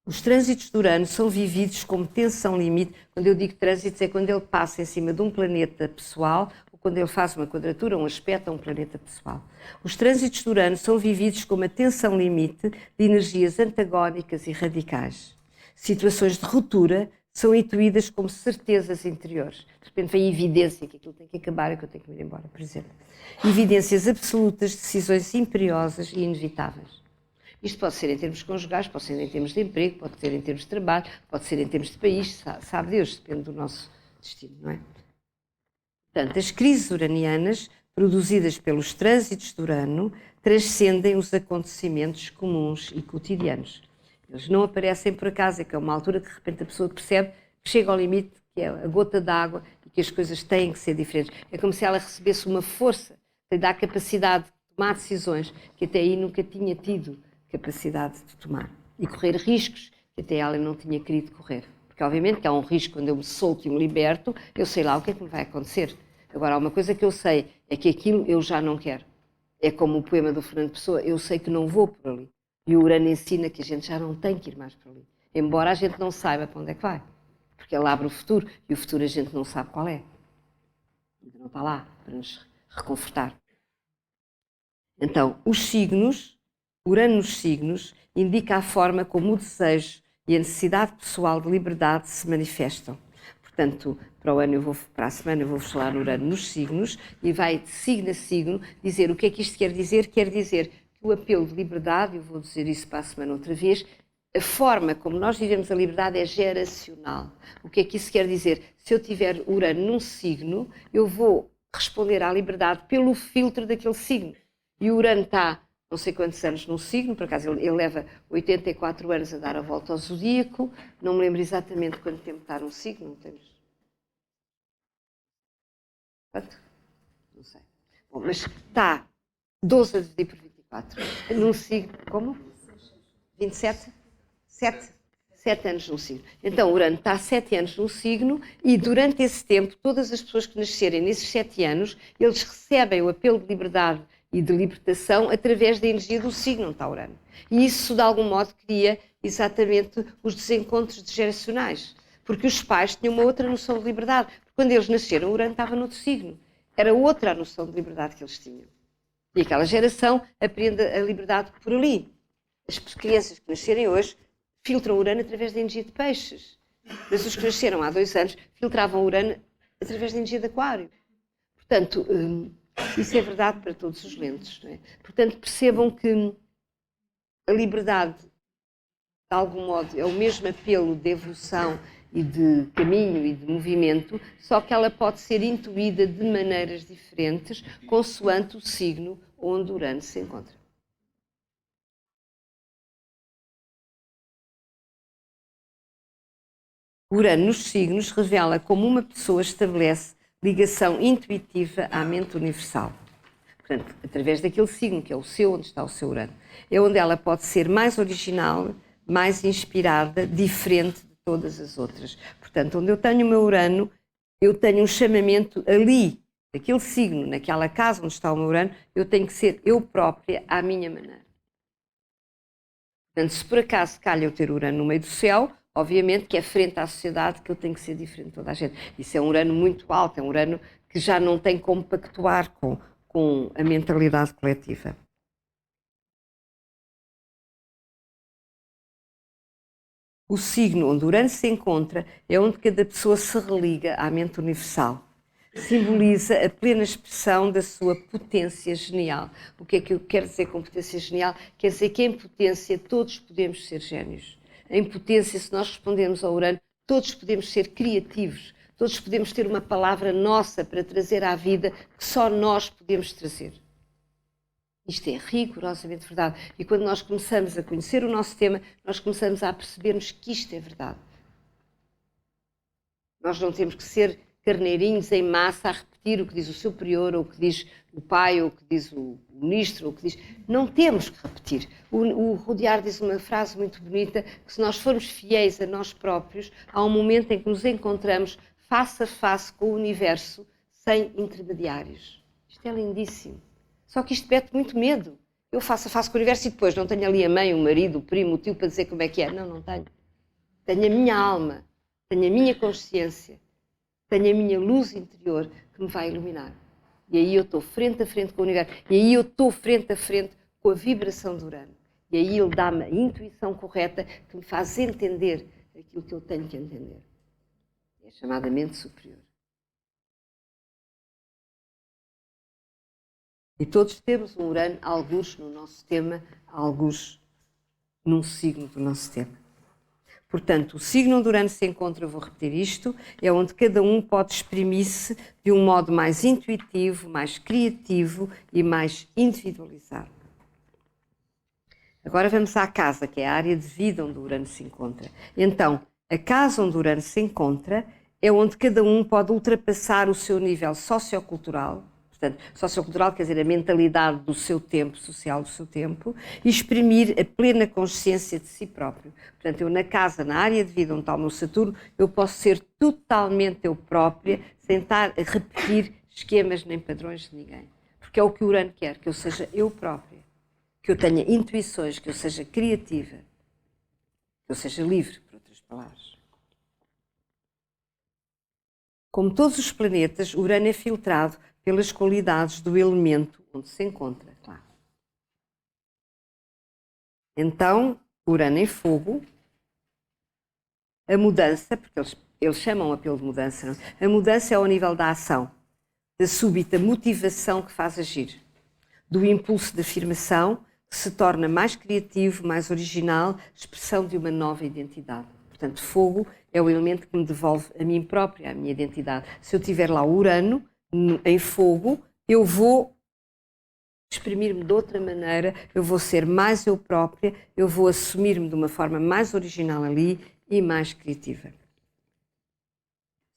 os trânsitos de Urano são vividos como tensão limite. Quando eu digo trânsitos é quando ele passa em cima de um planeta pessoal ou quando ele faz uma quadratura, um aspecto a um planeta pessoal. Os trânsitos de Urano são vividos como a tensão limite de energias antagónicas e radicais. Situações de ruptura são intuídas como certezas interiores. De repente vem evidência que aquilo tem que acabar e que eu tenho que ir embora, por exemplo. Evidências absolutas de decisões imperiosas e inevitáveis. Isto pode ser em termos conjugais, pode ser em termos de emprego, pode ser em termos de trabalho, pode ser em termos de país, sabe Deus, depende do nosso destino, não é? Portanto, as crises uranianas, produzidas pelos trânsitos de Urano, transcendem os acontecimentos comuns e cotidianos. Eles não aparecem por acaso, é que é uma altura que de repente a pessoa percebe que chega ao limite, que é a gota d'água e que as coisas têm que ser diferentes. É como se ela recebesse uma força que lhe dá a capacidade de tomar decisões que até aí nunca tinha tido capacidade de tomar e correr riscos que até ela não tinha querido correr. Porque obviamente que há um risco quando eu me solto e me liberto, eu sei lá o que é que me vai acontecer. Agora, há uma coisa que eu sei, é que aquilo eu já não quero. É como o poema do Fernando Pessoa, eu sei que não vou por ali. E o Urano ensina que a gente já não tem que ir mais por ali. Embora a gente não saiba para onde é que vai. Porque ele abre o futuro e o futuro a gente não sabe qual é. Ainda não está lá para nos reconfortar. Então, os signos, Urano nos signos, indica a forma como o desejo e a necessidade pessoal de liberdade se manifestam. Portanto, para a semana eu vou-vos falar no Urano nos signos e vai de signo a signo dizer o que é que isto quer dizer. Quer dizer que o apelo de liberdade, eu vou dizer isso para a semana outra vez, a forma como nós vivemos a liberdade é geracional. O que é que isso quer dizer? Se eu tiver Urano num signo, eu vou responder à liberdade pelo filtro daquele signo. E o Urano está não sei quantos anos num signo, por acaso ele leva 84 anos a dar a volta ao zodíaco, não me lembro exatamente quanto tempo está num signo, não temos. Quanto? Não sei. Bom, mas está 12 a dividir por 24. Num signo, como? 27? 7 anos num signo. Então, o Urano está 7 anos num signo e durante esse tempo, todas as pessoas que nascerem nesses 7 anos, eles recebem o apelo de liberdade e de libertação através da energia do signo, está Urano. E isso, de algum modo, cria exatamente os desencontros geracionais. Porque os pais tinham uma outra noção de liberdade. Quando eles nasceram, o Urano estava noutro signo. Era outra a noção de liberdade que eles tinham. E aquela geração aprende a liberdade por ali. As crianças que nascerem hoje filtram Urano através da energia de peixes. Mas os que nasceram há 2 anos filtravam Urano através da energia de Aquário. Portanto, isso é verdade para todos os lentos. Não é? Portanto, percebam que a liberdade, de algum modo, é o mesmo apelo de evolução e de caminho e de movimento, só que ela pode ser intuída de maneiras diferentes, consoante o signo onde Urano se encontra. Urano nos signos revela como uma pessoa estabelece ligação intuitiva à mente universal. Portanto, através daquele signo que é o seu, onde está o seu Urano. É onde ela pode ser mais original, mais inspirada, diferente de todas as outras. Portanto, onde eu tenho o meu Urano, eu tenho um chamamento ali, naquele signo, naquela casa onde está o meu Urano, eu tenho que ser eu própria à minha maneira. Portanto, se por acaso calha eu ter Urano no meio do céu, obviamente que é frente à sociedade que eu tenho que ser diferente de toda a gente. Isso é um Urano muito alto, é um Urano que já não tem como pactuar com a mentalidade coletiva. O signo onde Urano se encontra é onde cada pessoa se religa à mente universal. Simboliza a plena expressão da sua potência genial. O que é que eu quero dizer com potência genial? Quer dizer que em potência todos podemos ser génios. Em potência, se nós respondermos ao Urano, todos podemos ser criativos. Todos podemos ter uma palavra nossa para trazer à vida que só nós podemos trazer. Isto é rigorosamente verdade. E quando nós começamos a conhecer o nosso tema, nós começamos a percebermos que isto é verdade. Nós não temos que ser carneirinhos em massa a repetir o que diz o superior, ou o que diz o pai, ou o que diz o ministro, ou o que diz... Não temos que repetir. O Rudyard diz uma frase muito bonita, que se nós formos fiéis a nós próprios, há um momento em que nos encontramos face a face com o universo, sem intermediários. Isto é lindíssimo. Só que isto mete muito medo. Eu faço a face com o universo e depois não tenho ali a mãe, o marido, o primo, o tio para dizer como é que é. Não, não tenho. Tenho a minha alma, tenho a minha consciência, tenho a minha luz interior que me vai iluminar. E aí eu estou frente a frente com o universo. E aí eu estou frente a frente com a vibração do Urano. E aí ele dá-me a intuição correta que me faz entender aquilo que eu tenho que entender. É chamada mente superior. E todos temos um Urano, alguns no nosso tema, alguns num signo do nosso tema. Portanto, o signo onde Urano se encontra, eu vou repetir isto, é onde cada um pode exprimir-se de um modo mais intuitivo, mais criativo e mais individualizado. Agora vamos à casa, que é a área de vida onde Urano se encontra. Então, a casa onde Urano se encontra é onde cada um pode ultrapassar o seu nível sociocultural. Portanto, sociocultural quer dizer a mentalidade do seu tempo, social do seu tempo, e exprimir a plena consciência de si próprio. Portanto, eu na casa, na área de vida onde está o meu Saturno, eu posso ser totalmente eu própria, sem estar a repetir esquemas nem padrões de ninguém. Porque é o que o Urano quer, que eu seja eu própria, que eu tenha intuições, que eu seja criativa, que eu seja livre, por outras palavras. Como todos os planetas, Urano é filtrado pelas qualidades do elemento onde se encontra, claro. Então, Urano em fogo, a mudança, porque eles chamam pelo de mudança, não? A mudança é ao nível da ação, da súbita motivação que faz agir, do impulso de afirmação que se torna mais criativo, mais original, expressão de uma nova identidade. Portanto, fogo é o elemento que me devolve a mim própria, a minha identidade. Se eu tiver lá Urano em fogo, eu vou exprimir-me de outra maneira, eu vou ser mais eu própria, eu vou assumir-me de uma forma mais original ali e mais criativa.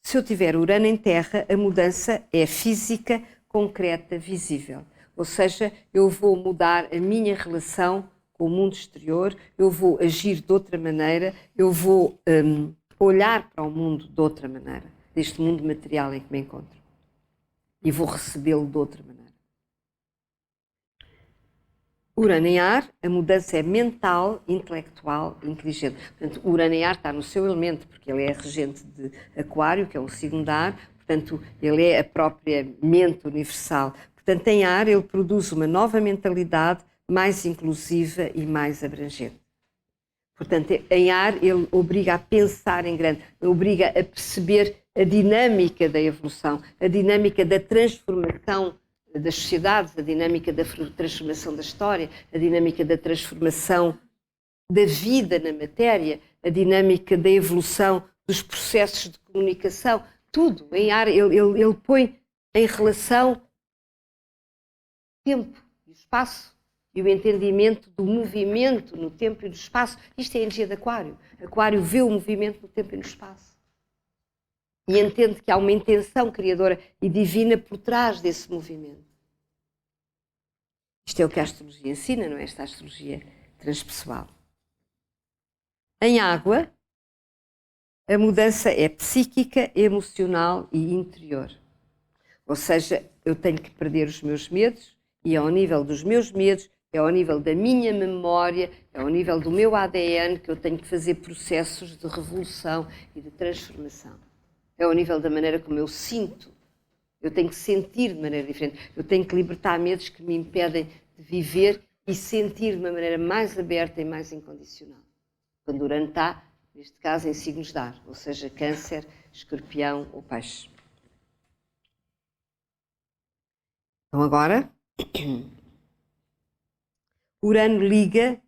Se eu tiver Urano em terra, a mudança é física, concreta, visível. Ou seja, eu vou mudar a minha relação com o mundo exterior, eu vou agir de outra maneira, eu vou olhar para o mundo de outra maneira, deste mundo material em que me encontro. E vou recebê-lo de outra maneira. Urano em ar, a mudança é mental, intelectual, inteligente. Portanto, Urano em ar está no seu elemento, porque ele é regente de Aquário, que é um signo de ar, portanto, ele é a própria mente universal. Portanto, em ar, ele produz uma nova mentalidade mais inclusiva e mais abrangente. Portanto, em ar, ele obriga a pensar em grande, obriga a perceber a dinâmica da evolução, a dinâmica da transformação das sociedades, a dinâmica da transformação da história, a dinâmica da transformação da vida na matéria, a dinâmica da evolução dos processos de comunicação, tudo em ar, ele põe em relação o tempo e o espaço e o entendimento do movimento no tempo e no espaço. Isto é a energia de Aquário. Aquário vê o movimento no tempo e no espaço. E entende que há uma intenção criadora e divina por trás desse movimento. Isto é o que a astrologia ensina, não é? Esta astrologia transpessoal. Em água, a mudança é psíquica, emocional e interior. Ou seja, eu tenho que perder os meus medos e é ao nível dos meus medos, é ao nível da minha memória, é ao nível do meu ADN que eu tenho que fazer processos de revolução e de transformação. É ao nível da maneira como eu sinto. Eu tenho que sentir de maneira diferente. Eu tenho que libertar medos que me impedem de viver e sentir de uma maneira mais aberta e mais incondicional. Quando Urano está neste caso em signos de ar, ou seja, Câncer, Escorpião ou Peixe. Então agora, Urano liga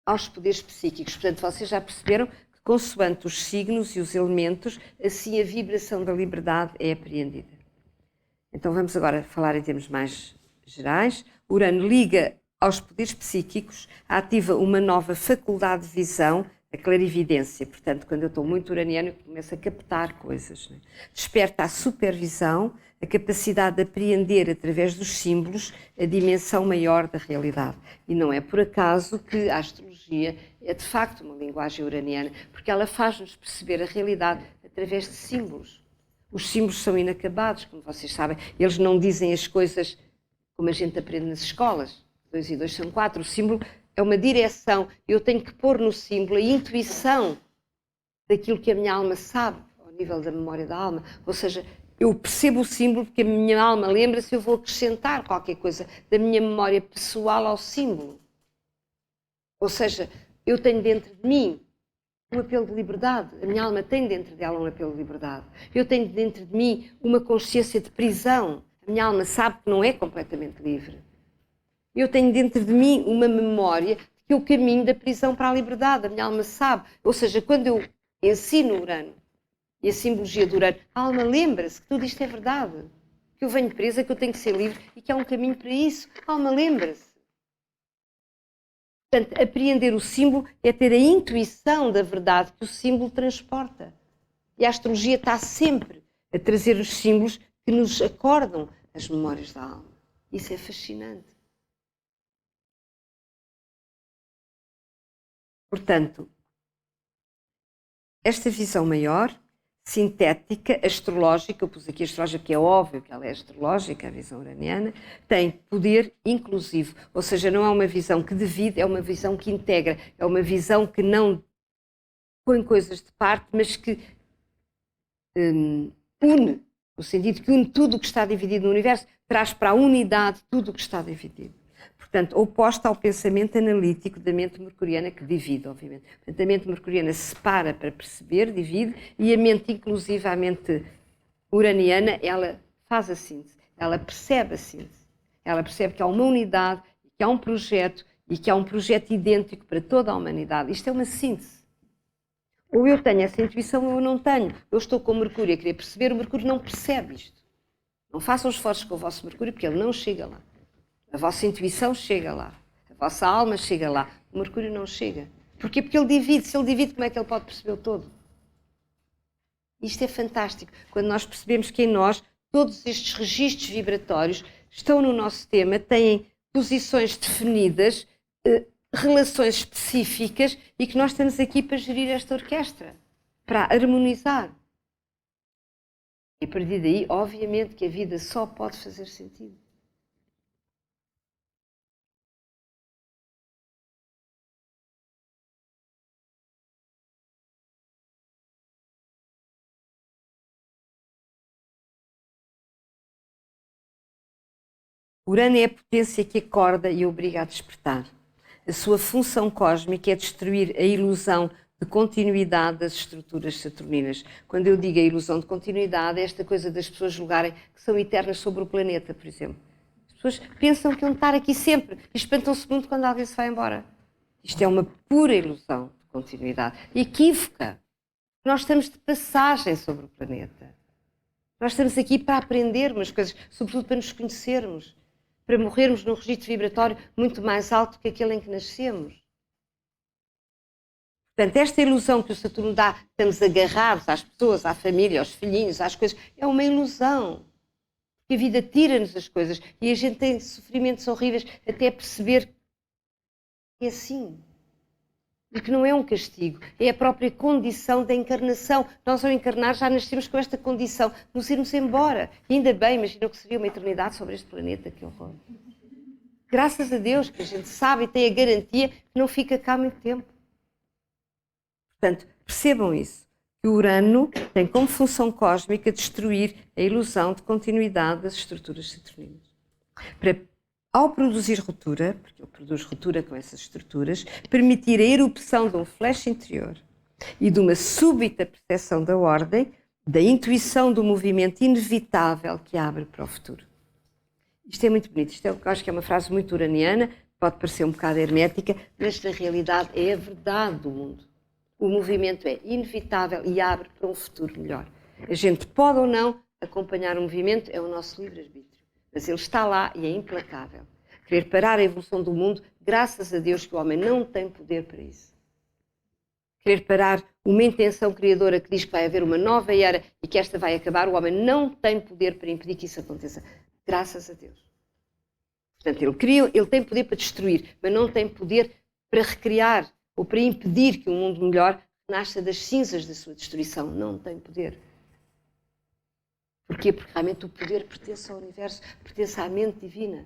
aos poderes psíquicos. Portanto, vocês já perceberam que, consoante os signos e os elementos, assim a vibração da liberdade é apreendida. Então vamos agora falar em termos mais gerais. Urano liga aos poderes psíquicos, ativa uma nova faculdade de visão, a clarividência. Portanto, quando eu estou muito uraniano, eu começo a captar coisas. Né? Desperta a supervisão, a capacidade de apreender, através dos símbolos, a dimensão maior da realidade. E não é por acaso que a astrologia é, de facto, uma linguagem uraniana, porque ela faz-nos perceber a realidade através de símbolos. Os símbolos são inacabados, como vocês sabem. Eles não dizem as coisas como a gente aprende nas escolas. 2 e 2 são 4. O símbolo é uma direção. Eu tenho que pôr no símbolo a intuição daquilo que a minha alma sabe, ao nível da memória da alma. Ou seja, eu percebo o símbolo porque a minha alma lembra-se, eu vou acrescentar qualquer coisa da minha memória pessoal ao símbolo. Ou seja, eu tenho dentro de mim um apelo de liberdade. A minha alma tem dentro dela um apelo de liberdade. Eu tenho dentro de mim uma consciência de prisão. A minha alma sabe que não é completamente livre. Eu tenho dentro de mim uma memória de que eu caminho da prisão para a liberdade. A minha alma sabe. Ou seja, quando eu ensino o Urano e a simbologia do Urano, a alma lembra-se que tudo isto é verdade. Que eu venho presa, que eu tenho que ser livre e que há um caminho para isso. A alma lembra-se. Portanto, apreender o símbolo é ter a intuição da verdade que o símbolo transporta. E a astrologia está sempre a trazer os símbolos que nos acordam as memórias da alma. Isso é fascinante. Portanto, esta visão maior, sintética, astrológica, eu pus aqui astrológica porque é óbvio que ela é astrológica, a visão uraniana, tem poder inclusivo, ou seja, não é uma visão que divide, é uma visão que integra, é uma visão que não põe coisas de parte, mas que une, no sentido que une tudo o que está dividido no universo, traz para a unidade tudo o que está dividido. Portanto, oposta ao pensamento analítico da mente mercuriana, que divide, obviamente. Portanto, a mente mercuriana separa para perceber, divide, e a mente inclusiva, a mente uraniana, ela faz a síntese, ela percebe a síntese. Ela percebe que há uma unidade, que há um projeto, e que há um projeto idêntico para toda a humanidade. Isto é uma síntese. Ou eu tenho essa intuição ou eu não tenho. Eu estou com o Mercúrio a querer perceber, o Mercúrio não percebe isto. Não façam esforços com o vosso Mercúrio, porque ele não chega lá. A vossa intuição chega lá. A vossa alma chega lá. O Mercúrio não chega. Porquê? Porque ele divide. Se ele divide, como é que ele pode perceber o todo? Isto é fantástico. Quando nós percebemos que em nós, todos estes registros vibratórios estão no nosso tema, têm posições definidas, relações específicas, e que nós estamos aqui para gerir esta orquestra, para harmonizar. E a partir daí, obviamente, que a vida só pode fazer sentido. Urano é a potência que acorda e obriga a despertar. A sua função cósmica é destruir a ilusão de continuidade das estruturas saturninas. Quando eu digo a ilusão de continuidade, é esta coisa das pessoas julgarem que são eternas sobre o planeta, por exemplo. As pessoas pensam que vão estar aqui sempre e espantam-se muito quando alguém se vai embora. Isto é uma pura ilusão de continuidade. Equívoca. Nós estamos de passagem sobre o planeta. Nós estamos aqui para aprender umas coisas, sobretudo para nos conhecermos, para morrermos num registro vibratório muito mais alto que aquele em que nascemos. Portanto, esta ilusão que o Saturno dá, estamos agarrados às pessoas, à família, aos filhinhos, às coisas, é uma ilusão. Porque a vida tira-nos as coisas e a gente tem sofrimentos horríveis até perceber que é assim. E que não é um castigo, é a própria condição da encarnação. Nós, ao encarnar, já nascemos com esta condição de nos irmos embora. E ainda bem, imagina o que seria uma eternidade sobre este planeta, que horror. Graças a Deus que a gente sabe e tem a garantia que não fica cá muito tempo. Portanto, percebam isso, que o Urano tem como função cósmica destruir a ilusão de continuidade das estruturas saturninas. Ao produzir ruptura, porque ele produz ruptura com essas estruturas, permitir a erupção de um flash interior, e de uma súbita percepção da ordem, da intuição do movimento inevitável que abre para o futuro. Isto é muito bonito, isto é, eu acho que é uma frase muito uraniana, pode parecer um bocado hermética, mas na realidade é a verdade do mundo. O movimento é inevitável e abre para um futuro melhor. A gente pode ou não acompanhar o movimento, é o nosso livre-arbítrio, mas ele está lá e é implacável. Querer parar a evolução do mundo, graças a Deus que o homem não tem poder para isso. Querer parar uma intenção criadora que diz que vai haver uma nova era e que esta vai acabar, o homem não tem poder para impedir que isso aconteça. Graças a Deus. Portanto, ele tem poder para destruir, mas não tem poder para recriar ou para impedir que um mundo melhor nasça das cinzas da sua destruição. Não tem poder. Porquê? Porque realmente o poder pertence ao universo, pertence à mente divina.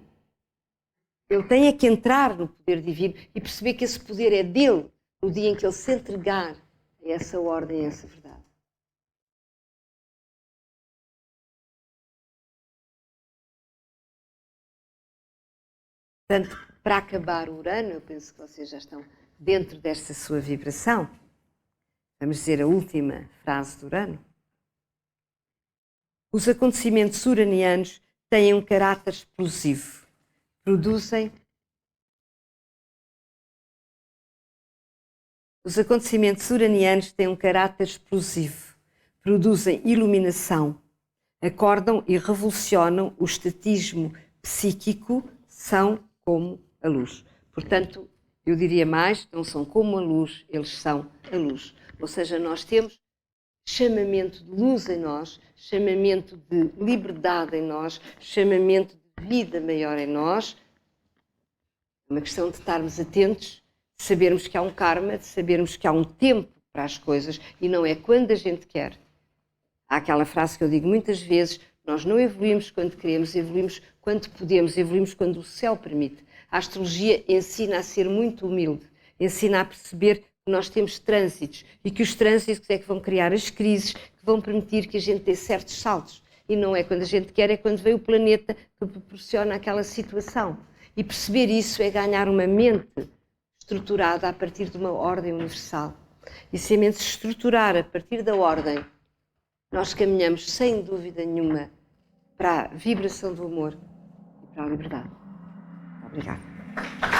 Ele tem que entrar no poder divino e perceber que esse poder é dele no dia em que ele se entregar a essa ordem, a essa verdade. Portanto, para acabar o Urano, eu penso que vocês já estão dentro desta sua vibração. Vamos dizer a última frase do Urano. Os acontecimentos uranianos têm um caráter explosivo. Os acontecimentos uranianos têm um caráter explosivo. Produzem iluminação. Acordam e revolucionam o estatismo psíquico, são como a luz. Portanto, eu diria mais, não são como a luz, eles são a luz. Ou seja, nós temos chamamento de luz em nós, chamamento de liberdade em nós, chamamento de vida maior em nós. É uma questão de estarmos atentos, de sabermos que há um karma, de sabermos que há um tempo para as coisas e não é quando a gente quer. Há aquela frase que eu digo muitas vezes, nós não evoluímos quando queremos, evoluímos quando podemos, evoluímos quando o céu permite. A astrologia ensina a ser muito humilde, ensina a perceber que nós temos trânsitos e que os trânsitos é que vão criar as crises, que vão permitir que a gente dê certos saltos. E não é quando a gente quer, é quando vem o planeta que proporciona aquela situação. E perceber isso é ganhar uma mente estruturada a partir de uma ordem universal. E se a mente se estruturar a partir da ordem, nós caminhamos sem dúvida nenhuma para a vibração do amor e para a liberdade. Obrigada.